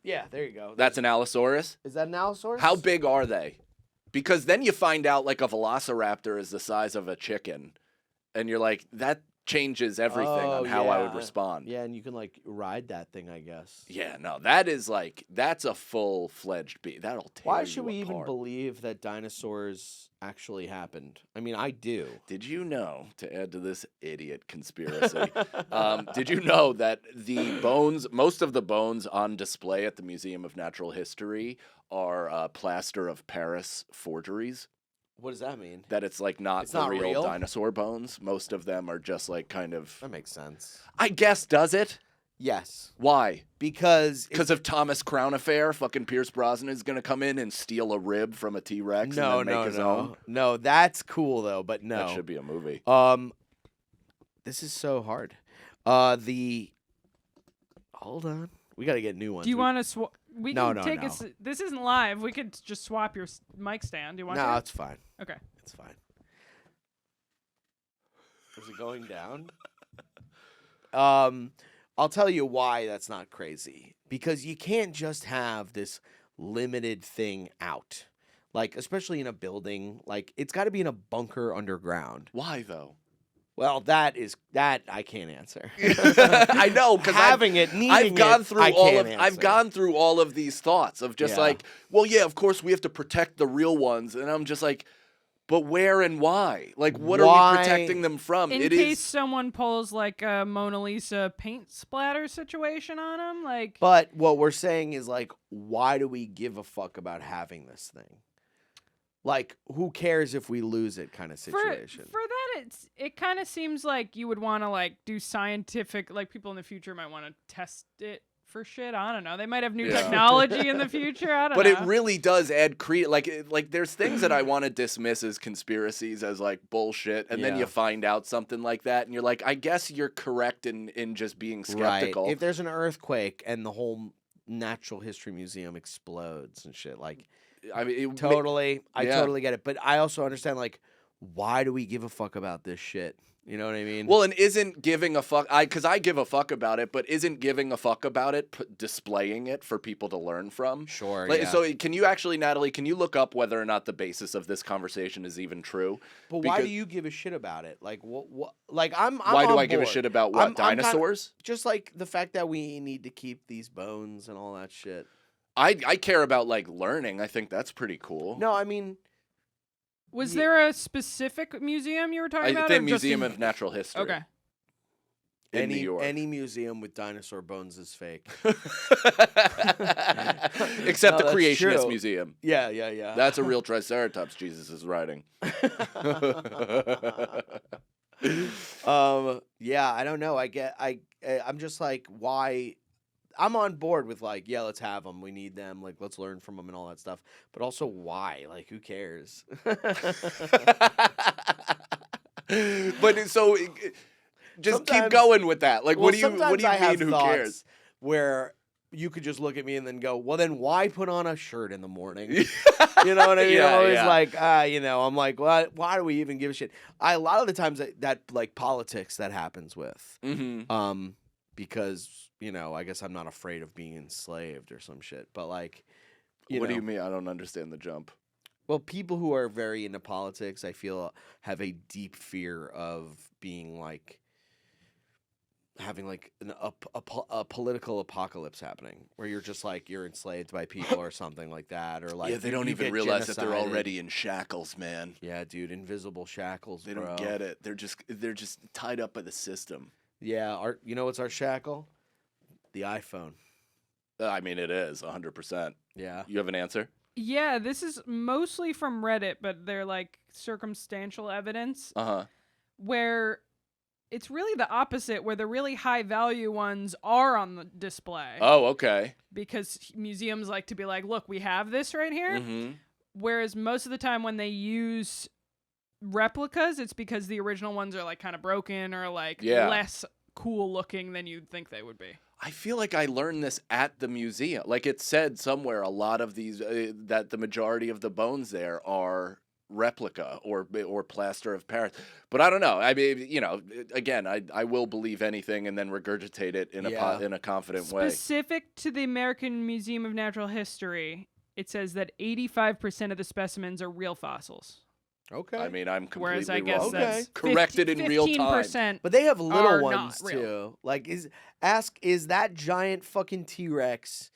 Yeah, there you go. That's an Allosaurus? Is that an Allosaurus? How big are they? Because then you find out, like, a velociraptor is the size of a chicken. And you're like, that changes everything on how I would respond. Yeah, and you can, like, ride that thing, I guess. Yeah, no, that's a full-fledged beast. That'll tear you Why should we apart. even believe that dinosaurs actually happened? I mean, I do. Did you know, to add to this idiot conspiracy, did you know that most of the bones on display at the Museum of Natural History are plaster of Paris forgeries? What does that mean? That it's like not real dinosaur bones. Most of them are just like kind of... That makes sense. I guess, does it? Yes. Why? Because Of Thomas Crown Affair, fucking Pierce Brosnan is gonna come in and steal a rib from a T-Rex and then make his own. No, that's cool though, but no. That should be a movie. This is so hard. Hold on. We got to get new ones. Do you want to swap? We No, can no, take no. This isn't live. We could just swap your mic stand. Do you want No, to? it's fine. Okay. It's fine. Is it going down? I'll tell you why that's not crazy. Because you can't just have this limited thing out. Like, especially in a building. Like, it's got to be in a bunker underground. Why though? Well, that I can't answer. I know, because I've gone through all of these thoughts of just like, well, yeah, of course we have to protect the real ones, and I'm just like, but where and why? Like, what are we protecting them from? In case someone pulls like a Mona Lisa paint splatter situation on them, like. But what we're saying is like, why do we give a fuck about having this thing? Like, who cares if we lose it kind of situation. For that, it kind of seems like you would want to, like, do scientific... Like, people in the future might want to test it for shit. I don't know. They might have new technology in the future. I don't know. But it really does add like, there's things that I want to dismiss as conspiracies, as, like, bullshit. And then you find out something like that, and you're like, I guess you're correct in just being skeptical. Right. If there's an earthquake and the whole Natural History Museum explodes and shit, like... I mean, I totally get it. But I also understand, like, why do we give a fuck about this shit? You know what I mean? Well, and isn't giving a fuck... Because I give a fuck about it, but isn't giving a fuck about it displaying it for people to learn from? Sure, like, so can you actually, Natalie, can you look up whether or not the basis of this conversation is even true? But why do you give a shit about it? Like, what like, I'm why do on I give a board. shit about what? Dinosaurs? Just like the fact that we need to keep these bones and all that shit. I care about, like, learning. I think that's pretty cool. No, I mean... Was there a specific museum you were talking about? I think Museum of Natural History. Okay. In New York. Any museum with dinosaur bones is fake. Except the that's Creationist true. Museum. Yeah. That's a real Triceratops Jesus is riding. Yeah, I don't know. I'm just like, why... I'm on board with, like, yeah, let's have them. We need them. Like, let's learn from them and all that stuff. But also, why? Like, who cares? But so, just keep going with that. Like, what do you mean? Who cares? Where you could just look at me and then go, well, then why put on a shirt in the morning? You know what I mean? Yeah, I'm always yeah. like, I'm like, why do we even give a shit? A lot of the times that like politics that happens with, because. I guess I'm not afraid of being enslaved or some shit. But, like, what do you mean? I don't understand the jump. Well, people who are very into politics, I feel, have a deep fear of being, like, having, like, a political apocalypse happening. Where you're just, like, you're enslaved by people or something like that. Or, like, Yeah, they don't even realize that they're already in shackles, man. Yeah, dude, invisible shackles, They don't get it. They're just tied up by the system. Yeah, you know what's our shackle? The iPhone. I mean, it is 100%. Yeah. You have an answer? Yeah, this is mostly from Reddit, but they're like circumstantial evidence. Where it's really the opposite, where the really high value ones are on the display. Oh, okay. Because museums like to be like, look, we have this right here. Mm-hmm. Whereas most of the time when they use replicas, it's because the original ones are like kind of broken or like less cool looking than you'd think they would be. I feel like I learned this at the museum. Like, it said somewhere, a lot of these that the majority of the bones there are replica or plaster of Paris. But I don't know. I mean, again, I will believe anything and then regurgitate it in a confident way. Specific to the American Museum of Natural History, it says that 85% of the specimens are real fossils. Okay. I mean, I'm completely Whereas I guess wrong. that's Corrected in real time. 15%. But they have little are ones not real. too. Like, is that giant fucking T-Rex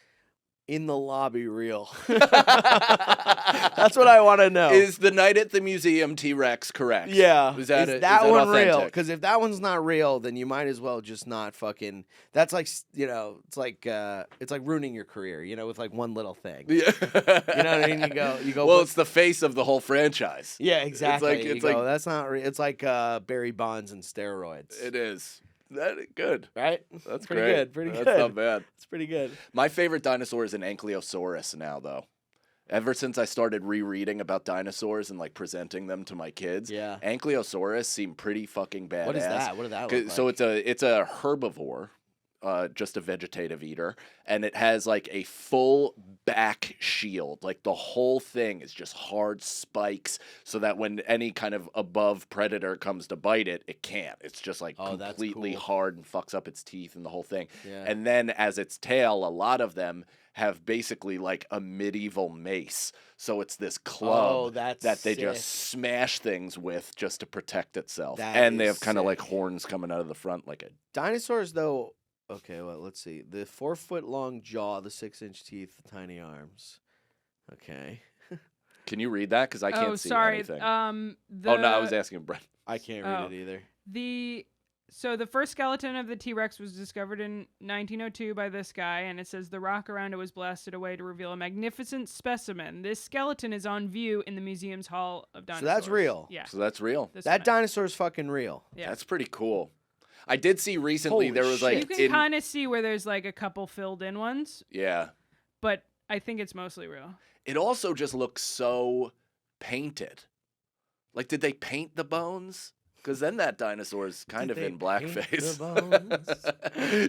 in the lobby real? That's what I want to know. Is the night at the museum T-Rex correct? Yeah. Is that one real? authentic? Because if that one's not real, then you might as well just not fucking. That's like it's like ruining your career. With like one little thing. Yeah. You know what I mean? You go. Well, it's the face of the whole franchise. Yeah, exactly. It's like that's not. It's like Barry Bonds and steroids. It is. Good. right? That's pretty great. good. Pretty That's good. not bad. It's pretty good. My favorite dinosaur is an Anklosaurus now, though. Ever since I started rereading about dinosaurs and like presenting them to my kids, Yeah. Anklosaurus seem pretty fucking badass. What is that? What did that look like? So it's a herbivore, just a vegetative eater, and it has like a full back shield. Like the whole thing is just hard spikes, so that when any kind of above predator comes to bite it, it can't. It's just like that's completely cool. hard and fucks up its teeth and the whole thing. Yeah. And then as its tail, a lot of them have basically like a medieval mace. So it's this club that they just smash things with just to protect itself. And they have kind of like horns coming out of the front like a... Dinosaurs, though... Okay, well, let's see. The 4-foot-long jaw, the 6-inch teeth, the tiny arms. Okay. Can you read that? Because I can't see anything. Oh, no, I was asking Brent. I can't read it either. So the first skeleton of the T-Rex was discovered in 1902 by this guy, and it says the rock around it was blasted away to reveal a magnificent specimen. This skeleton is on view in the museum's Hall of Dinosaurs. So that's real. Yeah. So that's real. That dinosaur's fucking real. Yeah. That's pretty cool. I did see recently Holy there was shit. like... You can kind of see where there's like a couple filled in ones, Yeah. but I think it's mostly real. It also just looks so painted. Like, did they paint the bones? Because then that dinosaur's kind of in blackface.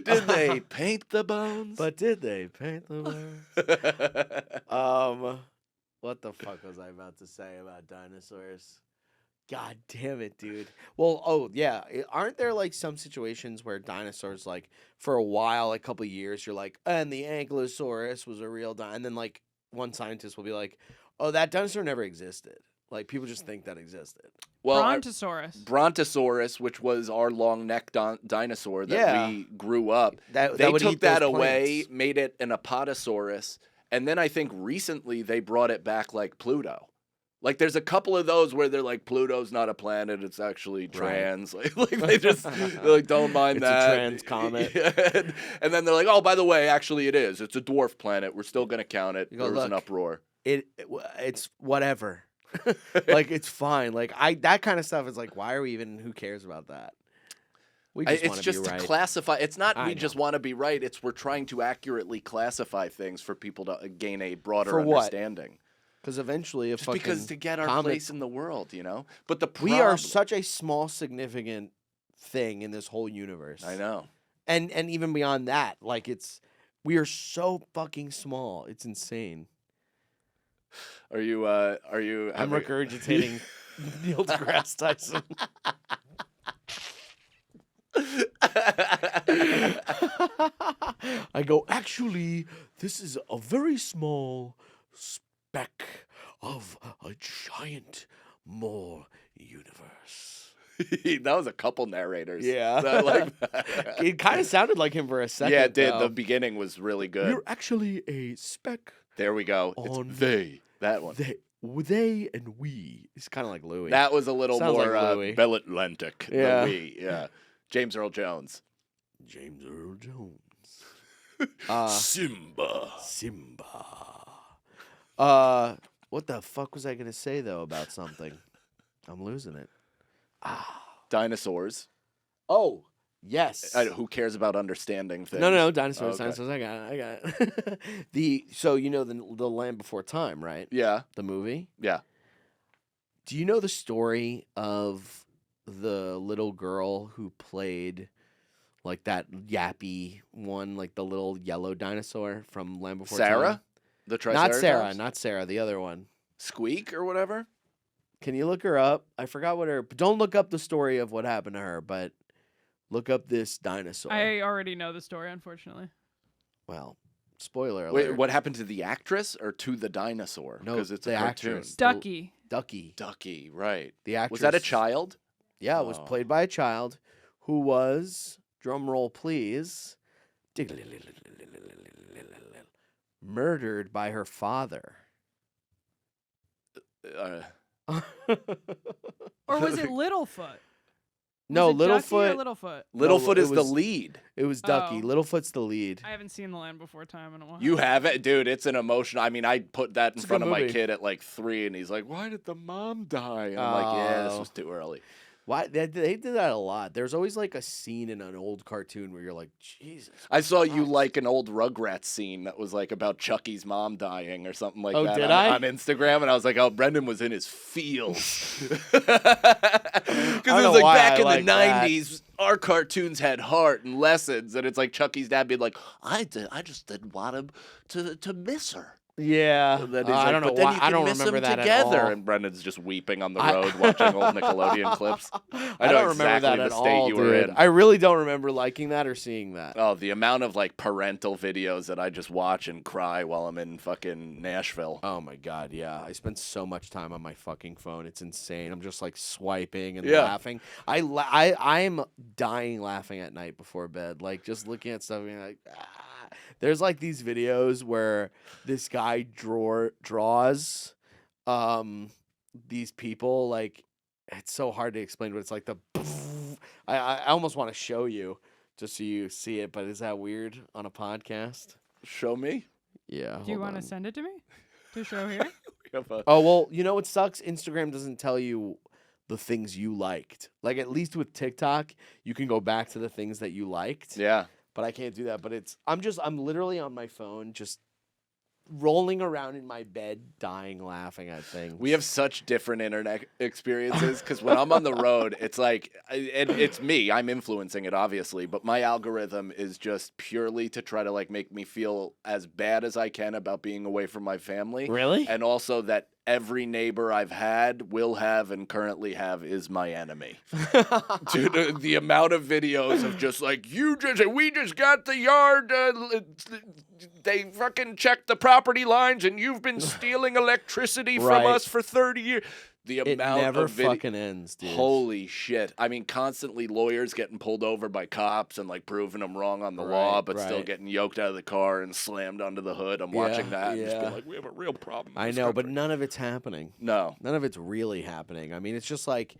Did they paint the bones? But did they paint the bones? What the fuck was I about to say about dinosaurs? God damn it, dude. Well, oh, yeah. Aren't there, like, some situations where dinosaurs, like, for a while, a couple years, you're like, and the Anklosaurus was a real dinosaur. And then, like, one scientist will be like, oh, that dinosaur never existed. Like, people just think that existed. Well, Brontosaurus, which was our long-necked dinosaur that we grew up. They would took eat that those away, plants. made it an Apatosaurus, and then I think recently they brought it back like Pluto. Like, there's a couple of those where they're like, Pluto's not a planet, it's actually trans. Right. Like they just, they're like, don't mind that. It's a trans comet. And then they're like, oh, by the way, actually it is. It's a dwarf planet. We're still going to count it. There was an uproar. It's whatever. Like, it's fine. Like, that kind of stuff is like, why are we even, who cares about that? We just it's just to be right. to classify. It's not we know. just want to be right. It's we're trying to accurately classify things for people to gain a broader For what? understanding. Because eventually, Just because to get our place in the world, you know. But we are such a small, significant thing in this whole universe. I know. And even beyond that, like we are so fucking small. It's insane. Are you? I'm regurgitating Neil deGrasse Tyson. I go, actually, this is a very small speck of a giant more universe. That was a couple narrators. Yeah. I like that. It kind of sounded like him for a second. Yeah, it did. though. The beginning was really good. You're actually a speck. There we go. On it's they. That one. They and we. It's kind of like Louis. That was a little Sounds more like Louis. Bell Atlantic Yeah. than we. Yeah. James Earl Jones. James Earl Jones. Simba. What the fuck was I gonna say though about something? I'm losing it. Dinosaurs. Oh, yes. Who cares about understanding things? No, dinosaurs. Okay. Dinosaurs. I got it. So you know the Land Before Time, right? Yeah. The movie. Yeah. Do you know the story of the little girl who played like that yappy one, like the little yellow dinosaur from Land Before Time? Sarah? The Triceratops? Not Sarah, the other one. Squeak or whatever? Can you look her up? I forgot what her... Don't look up the story of what happened to her, but look up this dinosaur. I already know the story, unfortunately. Well, spoiler alert. Wait, what happened to the actress or to the dinosaur? No, because it's the a cartoon. actress. Ducky. Ducky, right. the actress. Was that a child? Yeah, it was played by a child who was, drum roll please, murdered by her father. Or was it Littlefoot? No, Was it Ducky or Littlefoot. Littlefoot. Littlefoot it is the was- lead. It was Ducky. Oh. Littlefoot's the lead. I haven't seen The Land Before Time in a while. You have it? Dude, it's an emotional... I mean, I put that in It's a front good of my movie. kid at like 3, and he's like, why did the mom die? And I'm like, yeah, this Oh. was too early. Why they did that a lot. There's always like a scene in an old cartoon where you're like, Jesus. I saw you Christ." like an old Rugrats scene that was like about Chucky's mom dying or something like Oh, that did on, I? on Instagram, and I was like, oh, Brendan was in his feels. Because it was know like why back I in like the that. 90s, our cartoons had heart and lessons, and it's like Chucky's dad being like, I just didn't want him to miss her. Yeah. And then he's I like, don't know but then why. you I can don't miss remember them that together. at all. And Brendan's just weeping on the road watching old Nickelodeon clips. I know don't exactly remember that the at state all, you were dude. in. I really don't remember liking that or seeing that. Oh, the amount of like parental videos that I just watch and cry while I'm in fucking Nashville. Oh my god, yeah. I spend so much time on my fucking phone. It's insane. I'm just like swiping and Yeah. laughing. I'm dying laughing at night before bed. Like just looking at stuff and being like, ah. There's like these videos where this guy draws these people, like it's so hard to explain, but it's like the I almost want to show you just so you see it, but is that weird on a podcast? Show me. Yeah. Do you want to send it to me to show here? Oh, well, you know what sucks? Instagram doesn't tell you the things you liked. Like, at least with TikTok, you can go back to the things that you liked. Yeah. But I can't do that. But I'm literally on my phone, just rolling around in my bed, dying laughing at things. We have such different internet experiences because when I'm on the road, it's like, and it's me. I'm influencing it, obviously, but my algorithm is just purely to try to like make me feel as bad as I can about being away from my family. Really? And also that every neighbor I've had, will have, and currently have is my enemy. Dude, the amount of videos of just like, we just got the yard, they fucking checked the property lines and you've been stealing electricity from Right. us for 30 years. The It amount never of fucking ends, dude. Holy shit. I mean, constantly lawyers getting pulled over by cops and like proving them wrong on the law, but still right. getting yoked out of the car and slammed onto the hood. I'm watching that and just yeah. being like, we have a real problem. in I this know, but country." none of it's happening. No. None of it's really happening. I mean, it's just like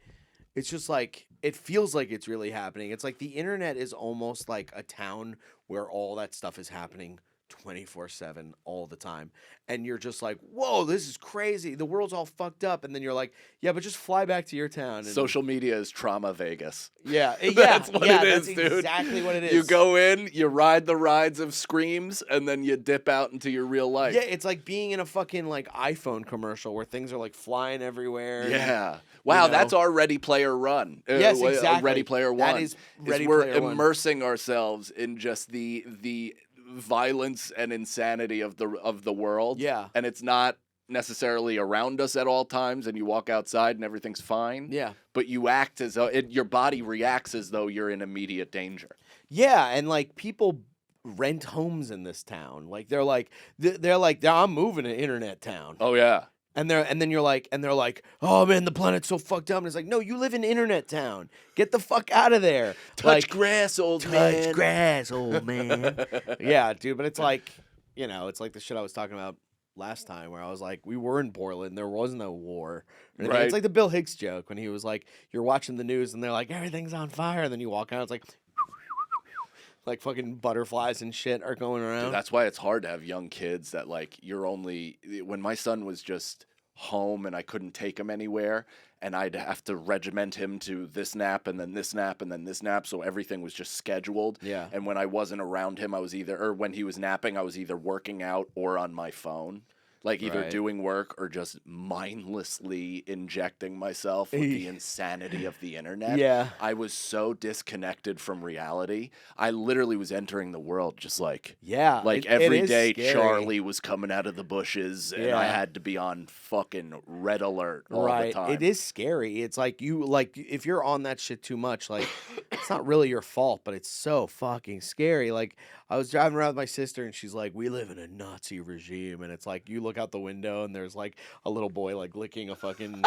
it feels like it's really happening. It's like the internet is almost like a town where all that stuff is happening 24/7 all the time. And you're just like, whoa, this is crazy. The world's all fucked up. And then you're like, yeah, but just fly back to your town. And Social media is trauma Vegas. yeah, That's what it is, that's dude. exactly what it is. You go in, you ride the rides of screams, and then you dip out into your real life. Yeah, it's like being in a fucking like iPhone commercial where things are like flying everywhere. and- Yeah. Wow, know? that's our Ready Player Run. Yes, exactly. Ready Player One. That is Ready we're Player One. immersing ourselves in just the violence and insanity of the world. Yeah. And it's not necessarily around us at all times, and you walk outside and everything's fine. Yeah. But you act as though your body reacts as though you're in immediate danger. Yeah, and like people rent homes in this town. Like they're like I'm moving to internet town. Oh yeah. And they're like, oh man, the planet's so fucked up. And it's like, no, you live in internet town. Get the fuck out of there. Touch grass, old man. Touch grass, old man. Yeah, dude, but it's like, it's like the shit I was talking about last time where I was like, we were in Portland, there wasn't a war. Right. Right. It's like the Bill Hicks joke when he was like, you're watching the news and they're like, everything's on fire, and then you walk out, it's like fucking butterflies and shit are going around. Dude, that's why it's hard to have young kids that like when my son was just home and I couldn't take him anywhere and I'd have to regiment him to this nap and then this nap and then this nap, so everything was just scheduled. Yeah. And when I wasn't around him, when he was napping, I was either working out or on my phone. Like either Right. doing work or just mindlessly injecting myself with the insanity of the internet. Yeah. I was so disconnected from reality. I literally was entering the world just like Yeah. like it every is day scary. Charlie was coming out of the bushes and I Yeah. had to be on fucking red alert all Right. the time. It is scary. It's like if you're on that shit too much, like it's not really your fault, but it's so fucking scary. Like I was driving around with my sister and she's like, we live in a Nazi regime, and it's like you look out the window and there's like a little boy like licking a fucking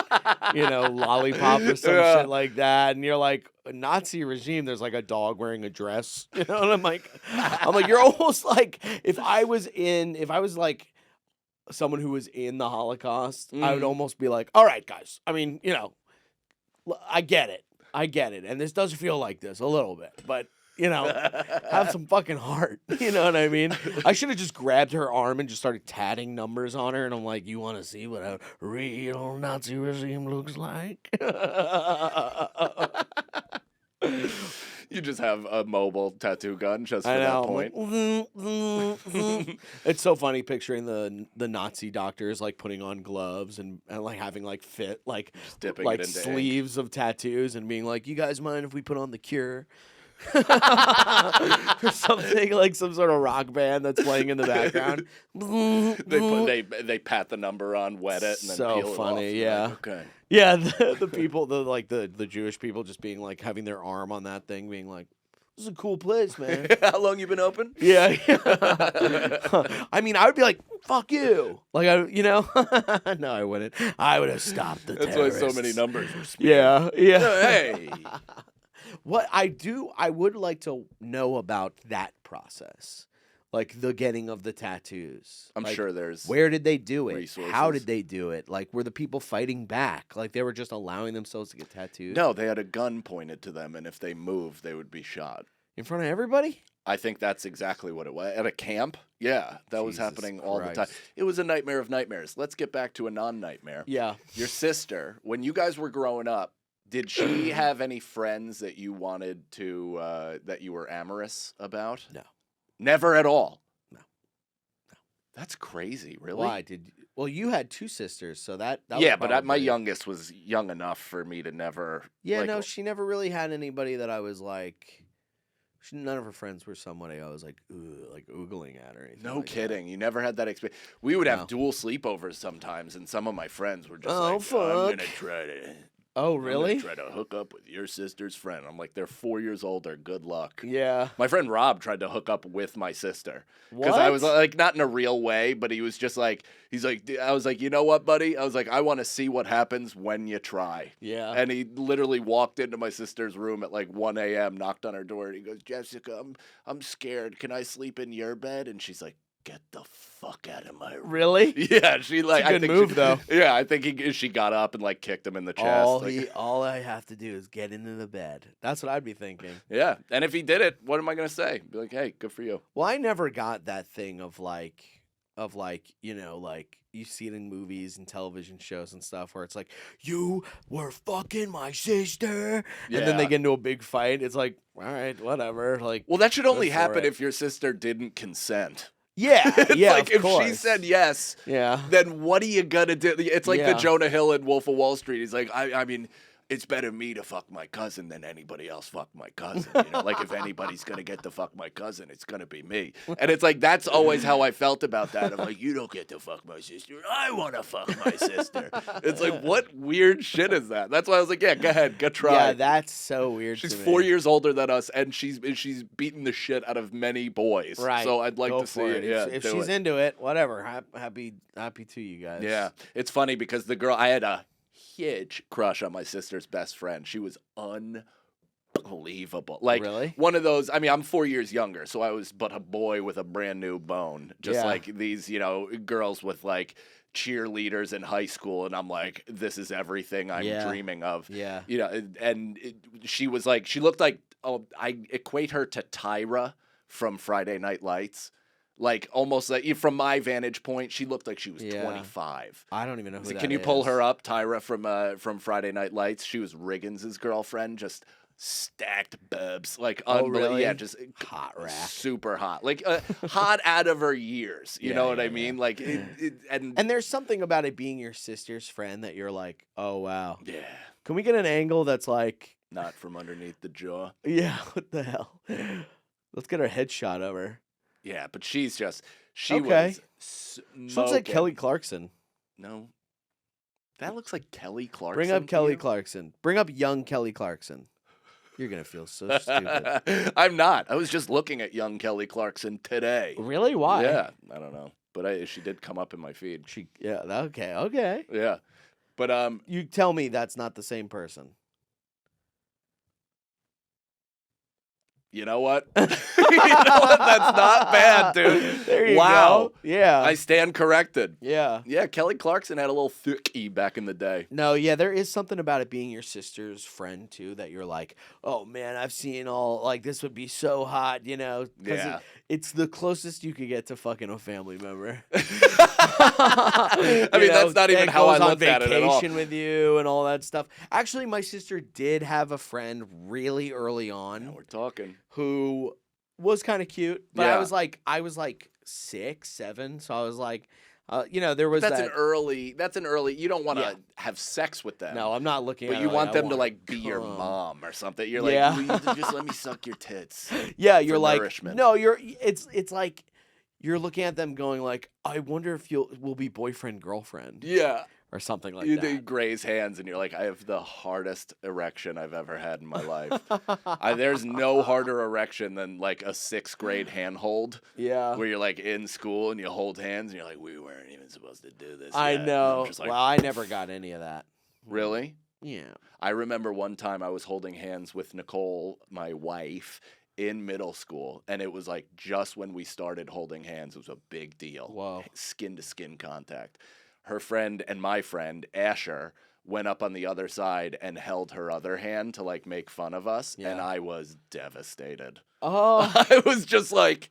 lollipop or some Yeah. shit like that, and you're like, a Nazi regime, there's like a dog wearing a dress, and I'm like you're almost like if I was like someone who was in the Holocaust, I would almost be like, all right, guys. I mean, I get it. And this does feel like this a little bit, but, have some fucking heart. You know what I mean? I should have just grabbed her arm and just started tatting numbers on her. And I'm like, you want to see what a real Nazi regime looks like? You just have a mobile tattoo gun just for I know. that point. It's so funny picturing the Nazi doctors like putting on gloves and like having like fit like Just dipping like it into sleeves of tattoos and being like, you guys mind if we put on The Cure? Or something like some sort of rock band that's playing in the background. They pat the number on, wet it, and then So peel it off. funny, And yeah. like, okay. Yeah, the people, the Jewish people just being like having their arm on that thing, being like, this is a cool place, man. How long you been open? Yeah. I mean, I would be like, fuck you. Like, no, I wouldn't. I would have stopped the That's terrorists. why so many numbers were smeared. Yeah. Hey. What I would like to know about that process. Like the getting of the tattoos. I'm Like, sure there's where did they do it? resources. How did they do it? Like, were the people fighting back? Like, they were just allowing themselves to get tattooed? No, they had a gun pointed to them, and if they moved, they would be shot. In front of everybody? I think that's exactly what it was. At a camp? Yeah, that was Jesus happening all the time. Christ. It was a nightmare of nightmares. Let's get back to a non-nightmare. Yeah. Your sister, when you guys were growing up, did she have any friends that you wanted to, that you were amorous about? No. Never at all? No. That's crazy, really? Why well, you had two sisters, so that Yeah, was but my probably- youngest was young enough for me to never. Yeah, like, no, she never really had anybody that I was like. None of her friends were somebody I was like, oogling at or anything. No like that. kidding. You never had that experience. We would have No. dual sleepovers sometimes, and some of my friends were just Oh, like, I'm fuck. gonna try to. Oh, I'm gonna really? try to hook up with your sister's friend. I'm like, they're 4 years older. Good luck. Yeah. My friend Rob tried to hook up with my sister because I was What? like, not in a real way, but he was just like, I was like, you know what, buddy? I was like, I want to see what happens when you try. Yeah. And he literally walked into my sister's room at like 1 a.m., knocked on her door, and he goes, Jessica, I'm scared. Can I sleep in your bed? And she's like, get the fuck out of my room. Really? Yeah, she like. a good I think move, she, though. Yeah, I think she got up and like kicked him in the chest. All I have to do is get into the bed. That's what I'd be thinking. Yeah, and if he did it, what am I gonna say? Be like, hey, good for you. Well, I never got that thing of like like you see it in movies and television shows and stuff where it's like, you were fucking my sister, and then they Yeah. get into a big fight. It's like, all right, whatever. Like, Well, that should only Good for happen it. if your sister didn't consent. yeah, It's yeah, like of if course. she said yes, yeah, then what are you gonna do? It's like the Yeah. Jonah Hill in Wolf of Wall Street. He's like, I mean, it's better me to fuck my cousin than anybody else fuck my cousin. You know, like if anybody's gonna get to fuck my cousin, it's gonna be me. And it's like that's always how I felt about that. I'm like, you don't get to fuck my sister. I want to fuck my sister. It's like, what weird shit is that? That's why I was like, yeah, go ahead, go try. yeah. That's so weird. She's to me. 4 years older than us, and she's beaten the shit out of many boys. Right. So I'd like Go to see for it. Yeah. If do she's it. into it, whatever. Happy to you guys. Yeah. It's funny because the girl I had a huge crush on my sister's best friend. She was unbelievable. Like Really? one of those. I mean, I'm 4 years younger, so I was but a boy with a brand new bone. Just Yeah. like these, girls with like cheerleaders in high school, and I'm like, this is everything I'm Yeah. dreaming of. Yeah. She was like, she looked like, I equate her to Tyra from Friday Night Lights. Like almost like from my vantage point, she looked like she was Yeah. 25. I don't even know who So that can you pull is. her up, Tyra from Friday Night Lights? She was Riggins' girlfriend, just stacked bubs, like Oh, unbelievable. really? Yeah, just Hot rack. super hot, like hot out of her years. You Yeah, know what yeah, I mean? Like and And there's something about it being your sister's friend that you're like, oh wow. yeah, Can we get an angle that's like, not from underneath the jaw. yeah, what the hell? Let's get a headshot of her. Yeah, but she Okay. was. She looks like Kelly Clarkson. No, that looks like Kelly Clarkson. Bring up to Kelly you? Clarkson. Bring up young Kelly Clarkson. You're gonna feel so stupid. I'm not. I was just looking at young Kelly Clarkson today. Really? Why? Yeah, I don't know, but she did come up in my feed. Okay. Yeah, but You tell me that's not the same person. You know what? You know what? That's not bad, dude. There you Wow. go. Yeah. I stand corrected. Yeah. Yeah, Kelly Clarkson had a little thick-y back in the day. No, yeah, there is something about it being your sister's friend too that you're like, oh man, I've seen all like this would be so hot, you know? 'Cause Yeah. it's the closest you could get to fucking a family member. I mean, that's not even how I looked at it at all. Vacation with you and all that stuff. Actually, my sister did have a friend really early on Now we're talking. who was kind of cute, but Yeah. I was like 6, 7, so I was like, you know, there was That's that. an early. You don't want to Yeah. have sex with them. No, I'm not looking But at you it want I them to wanna like be your come. mom or something. You're Yeah. like, "Will you just let me suck your tits." Yeah, you're for like, nourishment. no, it's like you're looking at them going like, I wonder if we'll be boyfriend girlfriend Yeah. or something like You that. graze hands and you're like, I have the hardest erection I've ever had in my life. There's no harder erection than like a 6th grade handhold Yeah, where you're like in school and you hold hands and you're like, we weren't even supposed to do this. I yet." And I'm know. just like, Well, I never got any of that. really? Yeah. I remember one time I was holding hands with Nicole, my wife, in middle school, and it was like just when we started holding hands, it was a big deal. Whoa. Skin to skin contact. Her friend and my friend, Asher, went up on the other side and held her other hand to like make fun of us, and Yeah. I was devastated. Oh, I was just like, it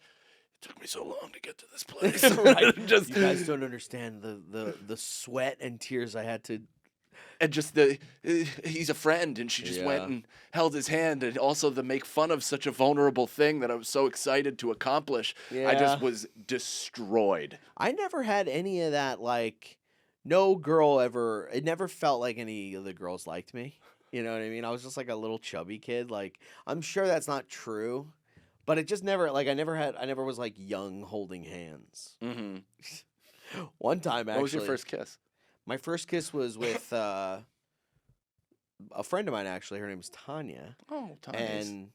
took me so long to get to this place. right. Just You guys don't understand the sweat and tears I had to. and just he's a friend, and she just went Yeah. and held his hand, and also the make fun of such a vulnerable thing that I was so excited to accomplish. I just Yeah. was destroyed. I never had any of that. Like, no girl ever. It never felt like any of the girls liked me. You know what I mean? I was just like a little chubby kid. Like, I'm sure that's not true, but it just never. Like, I never was like young holding hands. Mm-hmm. One time, actually. What was your first kiss? My first kiss was with a friend of mine. Actually, her name is Tanya, Oh, Tommy's. and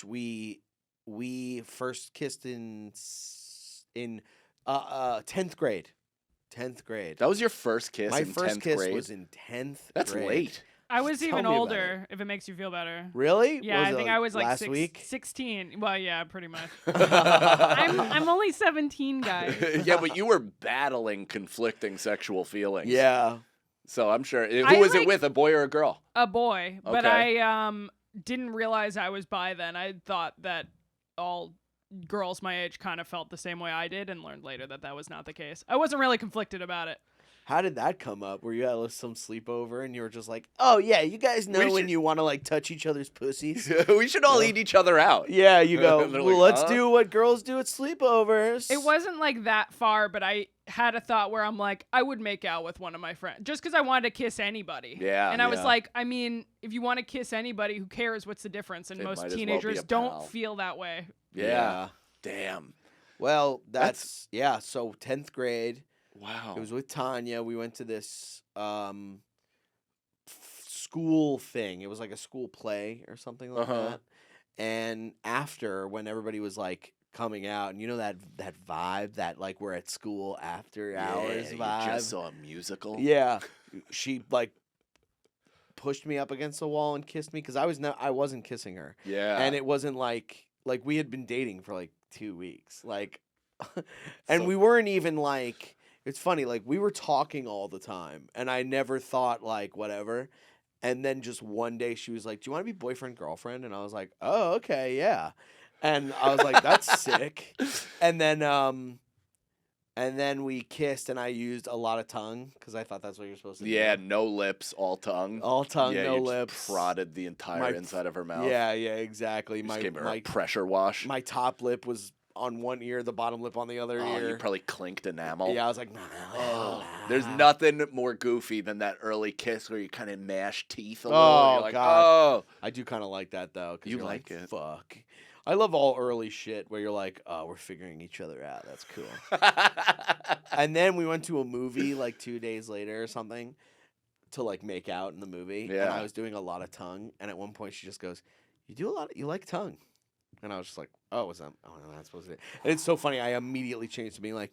we first kissed in 10th grade. 10th grade. That was your first kiss My in first 10th kiss grade? was in 10th That's grade. late. I was Tell even me about older, if it makes you feel better. Really? Yeah, What I was it, think I was like last week. 16. Well, yeah, pretty much. I'm only 17, guys. Yeah, but you were battling conflicting sexual feelings. Yeah. So I'm sure. Who I, was it like- with, a boy or a girl? A boy, but Okay. I didn't realize I was bi then. I thought that all girls my age kind of felt the same way I did, and learned later that that was not the case. I wasn't really conflicted about it. How did that come up? Were you at some sleepover and you were just like, "Oh yeah, you guys know when should- you want to like touch each other's pussies?" We should all Yeah. eat each other out. Yeah, you go. They're Well, like, let's "Huh?" do what girls do at sleepovers. It wasn't like that far, but I had a thought where I'm like, I would make out with one of my friends just because I wanted to kiss anybody. Yeah, And I was yeah. like, I mean, if you want to kiss anybody, who cares? What's the difference? And They most might as well be teenagers a don't pal. feel that way. Yeah. Damn. Well, that's yeah. So 10th grade. Wow. It was with Tanya. We went to this school thing. It was like a school play or something like Uh-huh. that. And after, when everybody was like coming out, and you know that vibe that like we're at school after hours You vibe. just saw a musical. Yeah, she like pushed me up against the wall and kissed me because I wasn't kissing her, Yeah. and it wasn't like we had been dating for like 2 weeks, like, and So- we weren't even like. It's funny, like we were talking all the time, and I never thought like whatever. And then just one day she was like, "Do you want to be boyfriend girlfriend?" And I was like, "Oh, okay, yeah." And I was like, "That's sick." And then we kissed, and I used a lot of tongue because I thought that's what you're supposed to Yeah, do. no lips, all tongue. All tongue, yeah, no you just lips. prodded the entire My- inside of her mouth. Yeah, exactly. You just My gave her my a pressure wash. my top lip was on one ear, the bottom lip on the other Oh, ear. you probably clinked enamel. Yeah, I was like, Oh, there's nothing more goofy than that early kiss where you kind of mash teeth a little. Oh, You're like, God. oh. I do kind of like that though. 'Cause You you're like it. Fuck. I love all early shit where you're like, "Oh, we're figuring each other out. That's cool." And then we went to a movie like 2 days later or something to like make out in the movie. And Yeah. I was doing a lot of tongue. And at one point she just goes, you like tongue. And I was just like, "Oh, was that? Oh, no, that's supposed to be." And it's so funny. I immediately changed to being like,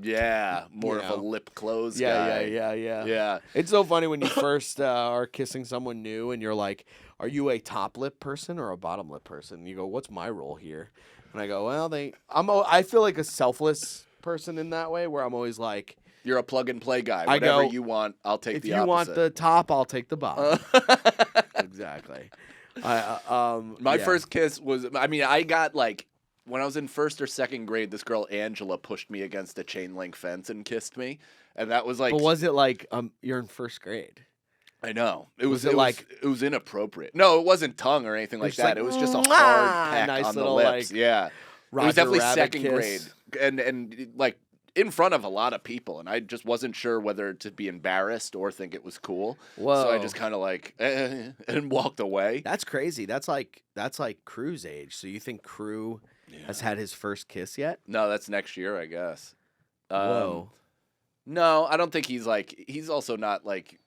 Yeah, more of a lip close guy. Yeah. It's so funny when you first are kissing someone new and you're like, are you a top lip person or a bottom lip person? And you go, what's my role here? And I go, well, I feel like a selfless person in that way where I'm always like, you're a plug and play guy. Whatever you want, I'll take the opposite. If you want the top, I'll take the bottom. Exactly. My first kiss was, I got like, when I was in first or second grade, this girl, Angela, pushed me against a chain link fence and kissed me. And that was like. But was it like you're in first grade? I know. It was inappropriate. No, it wasn't tongue or anything like that. It was just a hard peck on the lips. Yeah. It was definitely second grade. And like in front of a lot of people. And I just wasn't sure whether to be embarrassed or think it was cool. Whoa. So I just kind of like, and walked away. That's crazy. That's like Crew's age. So you think Crew has had his first kiss yet? No, that's next year, I guess. Whoa. No, I don't think he's also not like,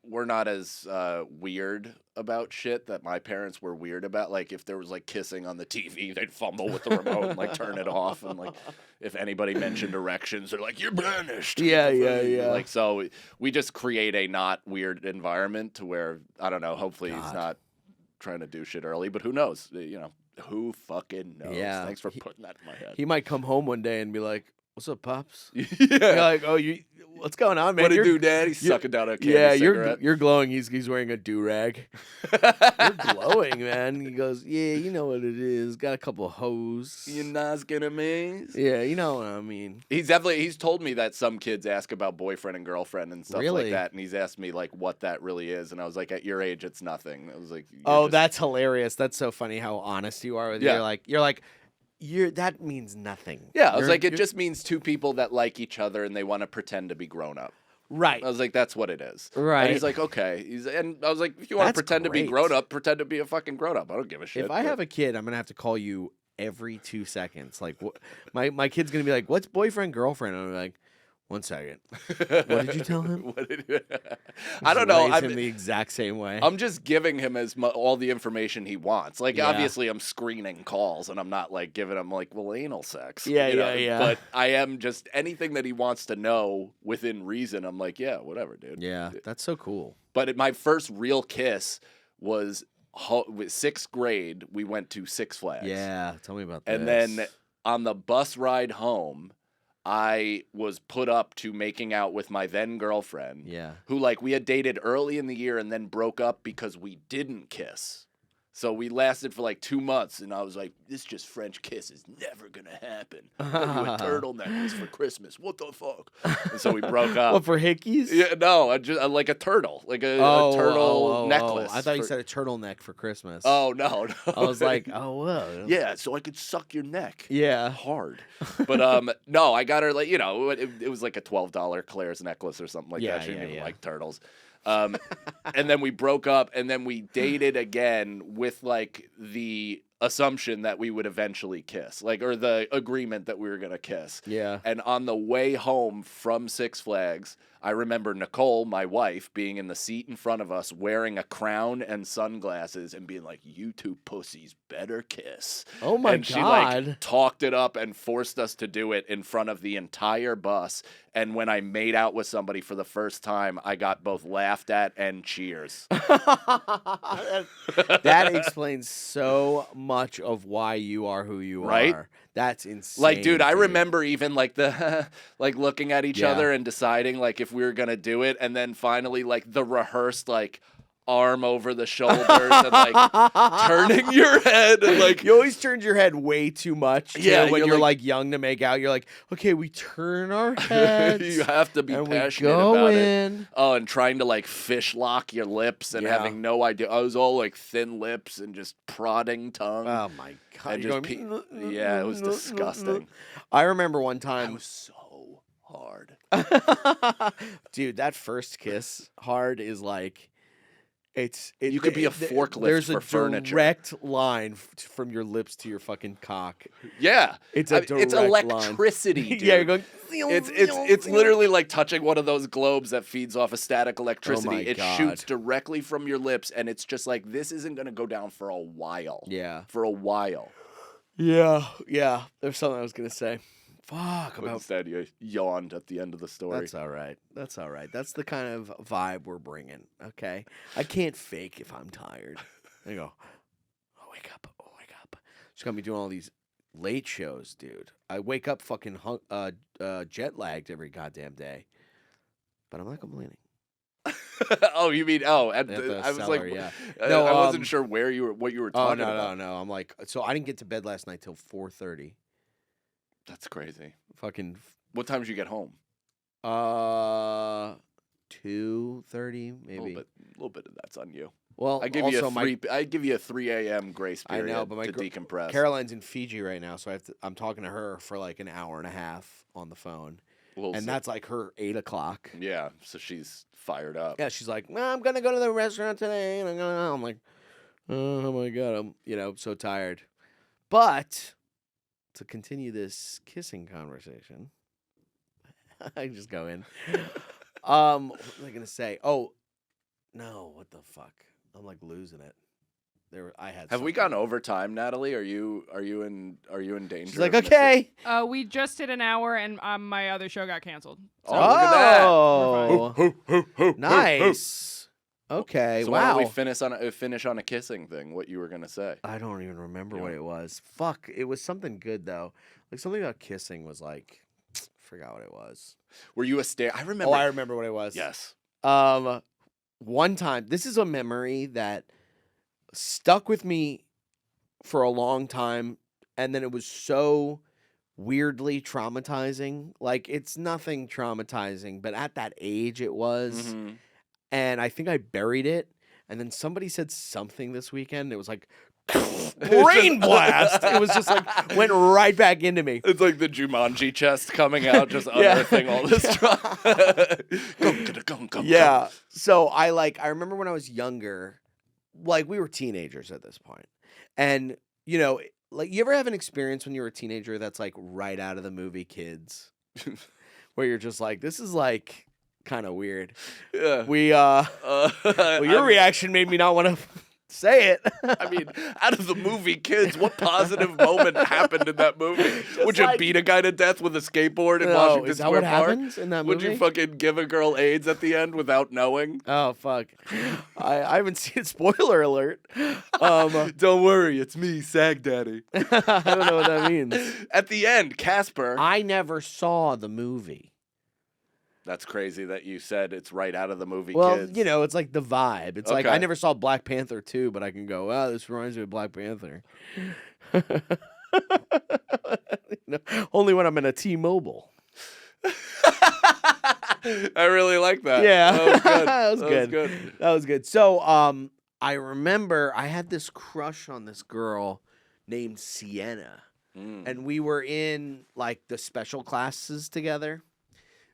we're not as weird about shit that my parents were weird about. Like if there was like kissing on the TV, they'd fumble with the remote and like turn it off. And like if anybody mentioned erections, they're like, you're banished. Yeah. Like, so we just create a not weird environment to where, I don't know, hopefully he's not trying to do shit early, but who knows? You know, who fucking knows? Yeah. Thanks for putting that in my head. He might come home one day and be like, what's up, Pops? Yeah. You're like, oh, what's going on, man? What do you do, Dad? He's sucking down a can of cigarette. You're glowing. He's wearing a do-rag. You're glowing, man. He goes, yeah, you know what it is. Got a couple of hoes. You Nazgul amaze? Yeah, you know what I mean. He's told me that some kids ask about boyfriend and girlfriend and stuff like that, and he's asked me like what that really is, and I was like, at your age, it's nothing. I was like, that's hilarious. That's so funny how honest you are with it. You're like, that means nothing. Yeah, I was like, it just means two people that like each other and they want to pretend to be grown up. Right. I was like, that's what it is. Right. And he's like, okay. And I was like, if you want to pretend to be grown up, pretend to be a fucking grown up. I don't give a shit. If I have a kid, I'm gonna have to call you every 2 seconds. Like, my kid's gonna be like, "What's boyfriend girlfriend?" And I'm like, 1 second. What did you tell him? I don't know. I'm the exact same way. I'm just giving him all the information he wants. Like, obviously, I'm screening calls, and I'm not like giving him like, well, anal sex. Yeah. But I am just anything that he wants to know within reason. I'm like, yeah, whatever, dude. Yeah, that's so cool. But my first real kiss was sixth grade. We went to Six Flags. Yeah, tell me about that. And then on the bus ride home, I was put up to making out with my then girlfriend. Yeah. Who, like, we had dated early in the year and then broke up because we didn't kiss. So we lasted for like 2 months, and I was like, this just French kiss is never going to happen. I got you a turtle necklace for Christmas. What the fuck? And so we broke up. What, for hickeys? Yeah, no, like a turtle. Like a turtle necklace. I thought you said a turtleneck for Christmas. Oh, no. I was like, oh, whoa. Yeah, so I could suck your neck. Yeah. Hard. But, no, I got her, like, you know, it was like a $12 Claire's necklace or something like that. She didn't even like turtles. And then we broke up, and then we dated again with like the assumption that we would eventually kiss, like, or the agreement that we were gonna kiss. Yeah. And on the way home from Six Flags, I remember Nicole, my wife, being in the seat in front of us, wearing a crown and sunglasses, and being like, "You two pussies better kiss." Oh my God! And she like talked it up and forced us to do it in front of the entire bus. And when I made out with somebody for the first time, I got both laughed at and cheers. That explains so much of why you are who you are. That's insane. Like, dude, I remember even like the like looking at each other and deciding like if we were gonna do it, and then finally like the rehearsed like arm over the shoulders and like turning your head and like you always turned your head way too much. Yeah, when you're like young to make out, you're like, okay, we turn our heads. You have to be passionate about it. Oh, and trying to like fish lock your lips and having no idea. I was all like thin lips and just prodding tongue. Oh my God! And just yeah, it was disgusting. I remember one time. I was so hard. Dude, that first kiss hard is like. You could be a forklift for furniture. There's a direct line from your lips to your fucking cock. Yeah, it's a direct it's electricity, line. Dude. Yeah, you're going. It's literally like touching one of those globes that feeds off a static electricity. Oh my it God. Shoots directly from your lips, and it's just like this isn't gonna go down for a while. Yeah, for a while. Yeah. There's something I was gonna say. Fuck. But instead, you yawned at the end of the story. That's all right. That's all right. That's the kind of vibe we're bringing. Okay. I can't fake if I'm tired. I go, oh, wake up. Oh, wake up. She's got me doing all these late shows, dude. I wake up fucking jet lagged every goddamn day. But I'm not complaining. Oh, you mean I was cellar, like, yeah. No, I wasn't sure what you were talking no, about. No. I'm like, so I didn't get to bed last night till 4:30. That's crazy. Fucking. What time did you get home? 2:30 maybe. A little bit of that's on you. Well, I give you a 3 a.m. grace period. I know, but to decompress. Caroline's in Fiji right now, so I'm talking to her for like an hour and a half on the phone. That's like her 8 o'clock. Yeah, so she's fired up. Yeah, she's like, I'm gonna go to the restaurant today, and I'm like, oh my god, I'm so tired. But to continue this kissing conversation, I just go in. What was I gonna say? Oh, no, what the fuck? I'm like losing it. Have we gone over time, Natalie? Are you in danger? She's like, okay. We just did an hour, and my other show got canceled. So Oh, nice. Okay, so wow. why don't we finish on a kissing thing? What you were gonna say? I don't even remember what it was. Fuck, it was something good though. Like something about kissing was like, forgot what it was. Were you a I remember. Oh, I remember what it was. Yes. One time, this is a memory that stuck with me for a long time, and then it was so weirdly traumatizing. Like, it's nothing traumatizing, but at that age it was. Mm-hmm. And I think I buried it, and then somebody said something this weekend. It was like, brain blast. It was just like, went right back into me. It's like the Jumanji chest coming out, just unearthing all this trauma. Yeah. So I remember when I was younger, like we were teenagers at this point. And, like you ever have an experience when you were a teenager that's like right out of the movie Kids? Where you're just like, this is like kind of weird. Yeah. Your reaction made me not want to say it. I mean, out of the movie Kids, what positive moment happened in that movie? Would you beat a guy to death with a skateboard in Washington is that Square what Park? happens in that movie? Would you fucking give a girl AIDS at the end without knowing? Oh, fuck. I haven't seen it. Spoiler alert. Don't worry, it's me, Sag Daddy. I don't know what that means. At the end, Casper. I never saw the movie. That's crazy that you said it's right out of the movie Well, Kids. it's like the vibe. It's like Okay. I never saw Black Panther 2, but I can go, wow, this reminds me of Black Panther. Only when I'm in a T-Mobile. I really like that. Yeah. That was good. That was good. That was good. So, I remember I had this crush on this girl named Sienna. And we were in, like, the special classes together.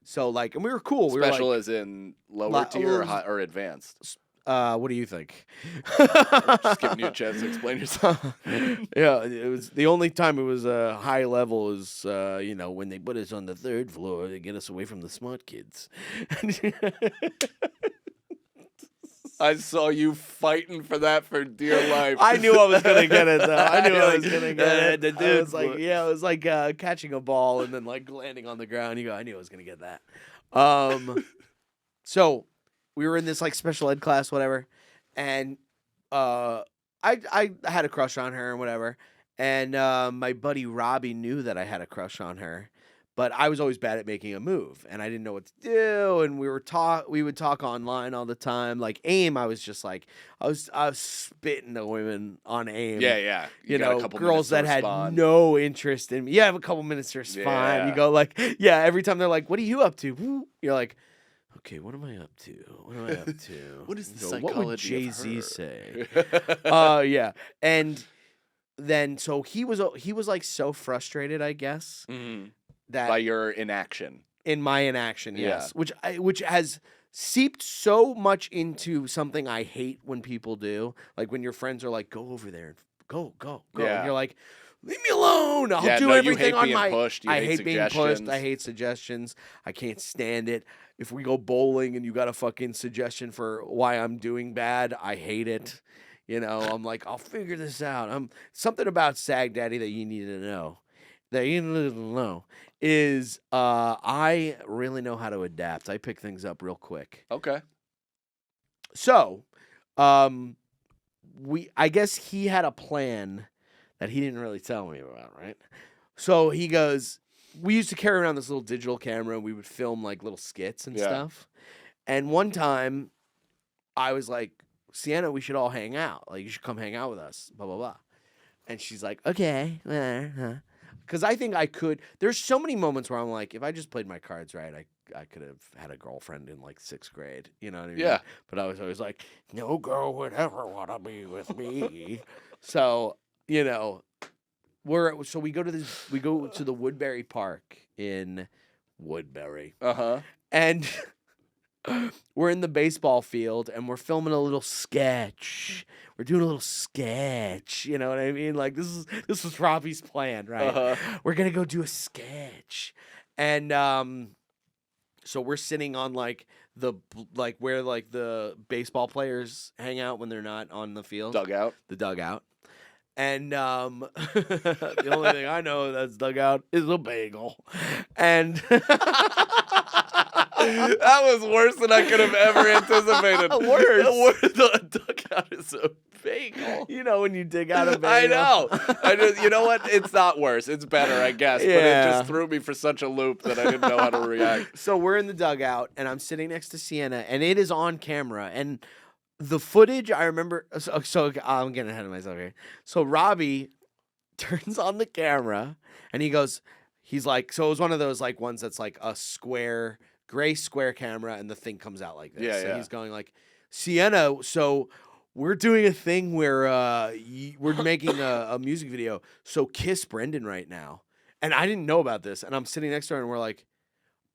So, like, and we were cool. Special we were, like, as in lower tier or advanced? what do you think? Just giving you a chance to explain yourself. Yeah, it was the only time it was high level is, when they put us on the 3rd floor to get us away from the smart kids. I saw you fighting for that for dear life. I knew I was gonna get it though. I knew I was Like, gonna get it. the It was dude like, foot. it was like catching a ball and then like landing on the ground. You go, I knew I was gonna get that. So we were in this like special ed class, whatever, and I had a crush on her and whatever, and my buddy Robbie knew that I had a crush on her. But I was always bad at making a move, and I didn't know what to do. And we would talk online all the time. Like AIM, I was just like, I was spitting to women on AIM. Yeah. You got a know, couple girls minutes to that had respond. no interest in me. You have a couple minutes to respond. Yeah. You go like, yeah. Every time they're like, "What are you up to?" You're like, "Okay, what am I up to? What am I up to? What is the You go, What would psychology of Jay-Z her?" say?" Yeah. And then so he was like so frustrated, I guess. Mhm. That By your inaction. in my inaction, Yeah. yes, which has seeped so much into something I hate when people do, like when your friends are like, "Go over there and go," Yeah. and you're like, "Leave me alone! I'll Yeah, do no, you everything hate on being my." pushed. You I hate hate being pushed. suggestions. I hate suggestions. I can't stand it. If we go bowling and you got a fucking suggestion for why I'm doing bad, I hate it. I'm like, I'll figure this out. Something about Sag Daddy that you need to know. is I really know how to adapt. I pick things up real quick. Okay. So, I guess he had a plan that he didn't really tell me about, right? So he goes, we used to carry around this little digital camera. We would film like little skits and stuff. And one time I was like, Sienna, we should all hang out. Like, you should come hang out with us, blah, blah, blah. And she's like, okay. Because I think I could. There's so many moments where I'm like, if I just played my cards right, I could have had a girlfriend in like 6th grade. You know what I mean? Yeah. But I was always like, no girl would ever want to be with me. So, you know, we go to the Woodbury Park in Woodbury. Uh-huh. And we're in the baseball field and we're filming a little sketch. We're doing a little sketch. You know what I mean? Like, this was Robbie's plan, right? Uh-huh. We're gonna go do a sketch. And so we're sitting on like where like the baseball players hang out when they're not on the field. Dugout. The dugout. And the only thing I know that's dugout is a bagel. And that was worse than I could have ever anticipated. Worse. The dugout is a bagel. You know when you dig out a bagel. I know. You know what? It's not worse. It's better, I guess. But it just threw me for such a loop that I didn't know how to react. So we're in the dugout, and I'm sitting next to Sienna, and it is on camera. And the footage, I remember. So I'm getting ahead of myself here. So Robbie turns on the camera, and he's like, so it was one of those like ones that's like a gray square camera, and the thing comes out like this. Yeah, so yeah. he's going like, Sienna, so we're doing a thing where we're making a music video. So kiss Brendan right now. And I didn't know about this. And I'm sitting next to her and we're like,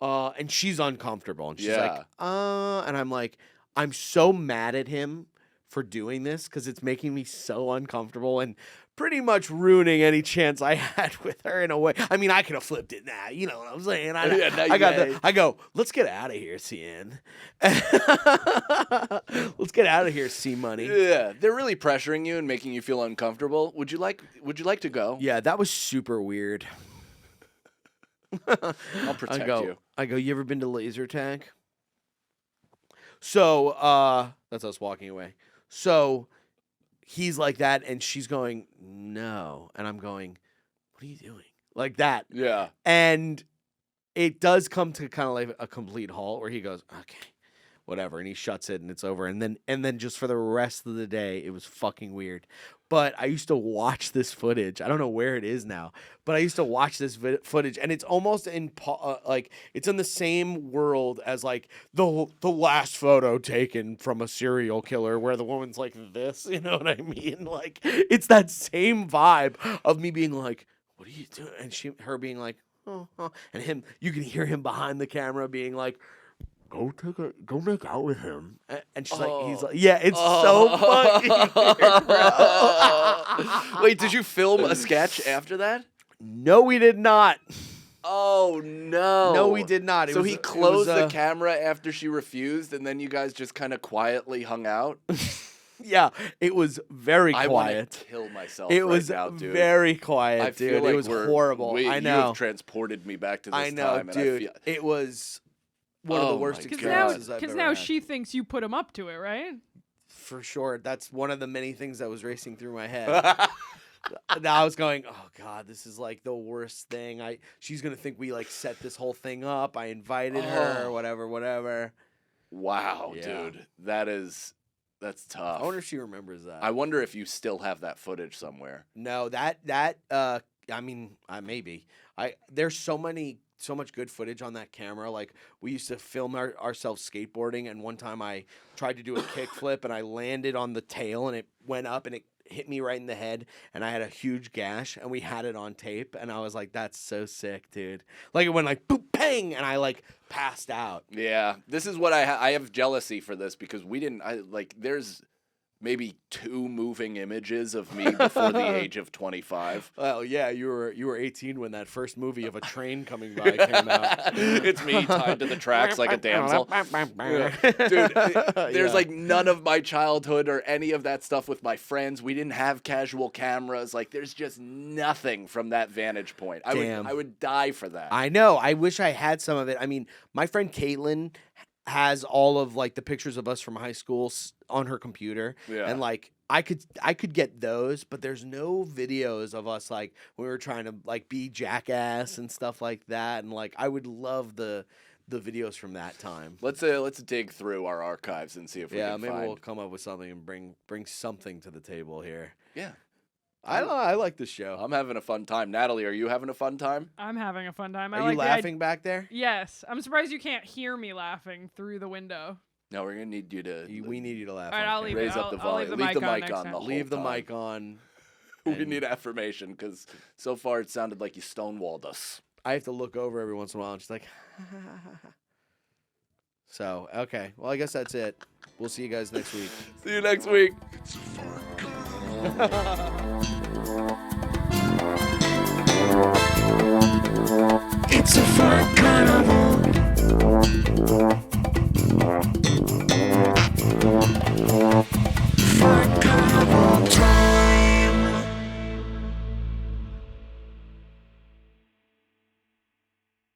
and she's uncomfortable. And she's like, and I'm like, I'm so mad at him for doing this because it's making me so uncomfortable and pretty much ruining any chance I had with her in a way. I mean, I could have flipped it now. You know what I'm saying? I go, let's get out of here, Cien. Let's get out of here, C-Money. Yeah, they're really pressuring you and making you feel uncomfortable. Would you like to go? Yeah, that was super weird. I'll protect you. I go, you ever been to laser tag? So, that's us walking away. So he's like that, and she's going, no. And I'm going, what are you doing? Like that. Yeah. And it does come to kind of like a complete halt where he goes, okay, whatever. And he shuts it and it's over. And then just for the rest of the day, it was fucking weird. But I used to watch this footage. I don't know where it is now, but I used to watch this footage, and it's almost like it's in the same world as like the last photo taken from a serial killer, where the woman's like this. You know what I mean? Like it's that same vibe of me being like, "What are you doing?" and her being like, "Oh," and him. You can hear him behind the camera being like, go make out with him. And she's like, he's like, yeah, it's so fucking weird, bro. Wait, did you film a sketch after that? No, we did not. Oh, no. No, we did not. So he closed the camera after she refused, and then you guys just kind of quietly hung out? Yeah, it was very quiet. I want to kill myself It was now, dude. very quiet, dude. Like it was horrible. I know. You have transported me back to this I know, time. dude. It was one of the worst experiences I've ever now had. she thinks you put him up to it, right? For sure. That's one of the many things that was racing through my head. Now I was going, oh God, this is like the worst thing. She's gonna think we like set this whole thing up. I invited her, whatever. Wow, Yeah. dude. That's tough. I wonder if she remembers that. I wonder if you still have that footage somewhere. No, I mean, maybe. There's so much good footage on that camera. Like we used to film ourselves skateboarding, and one time I tried to do a kickflip and I landed on the tail and it went up and it hit me right in the head and I had a huge gash, and we had it on tape, and I was like, that's so sick, dude. Like it went like boop bang and I like passed out. Yeah, this is what I have jealousy for this because we didn't. There's maybe 2 moving images of me before the age of 25. Well, yeah, you were 18 when that first movie of a train coming by came out. It's me tied to the tracks like a damsel. Yeah. Dude, there's like none of my childhood or any of that stuff with my friends. We didn't have casual cameras. Like, there's just nothing from that vantage point. I would die for that. I know. I wish I had some of it. I mean, my friend Caitlin has all of like the pictures of us from high school on her computer, and like I could get those, but there's no videos of us like when we were trying to like be jackass and stuff like that, and like I would love the videos from that time. Let's dig through our archives and see if we can maybe find. We'll come up with something and bring something to the table here. Yeah. I like this show. I'm having a fun time. Natalie, are you having a fun time? I'm having a fun time. Are you laughing back there? Yes. I'm surprised you can't hear me laughing through the window. No, we're gonna need you to. We need you to laugh. All right, I'll leave raise it. up the I'll volume. leave the mic on time. the whole Leave the time. mic on. We need affirmation because so far it sounded like you stonewalled us. I have to look over every once in a while and just like. So okay, well I guess that's it. We'll see you guys next week. See you next week. It's a fun carnival.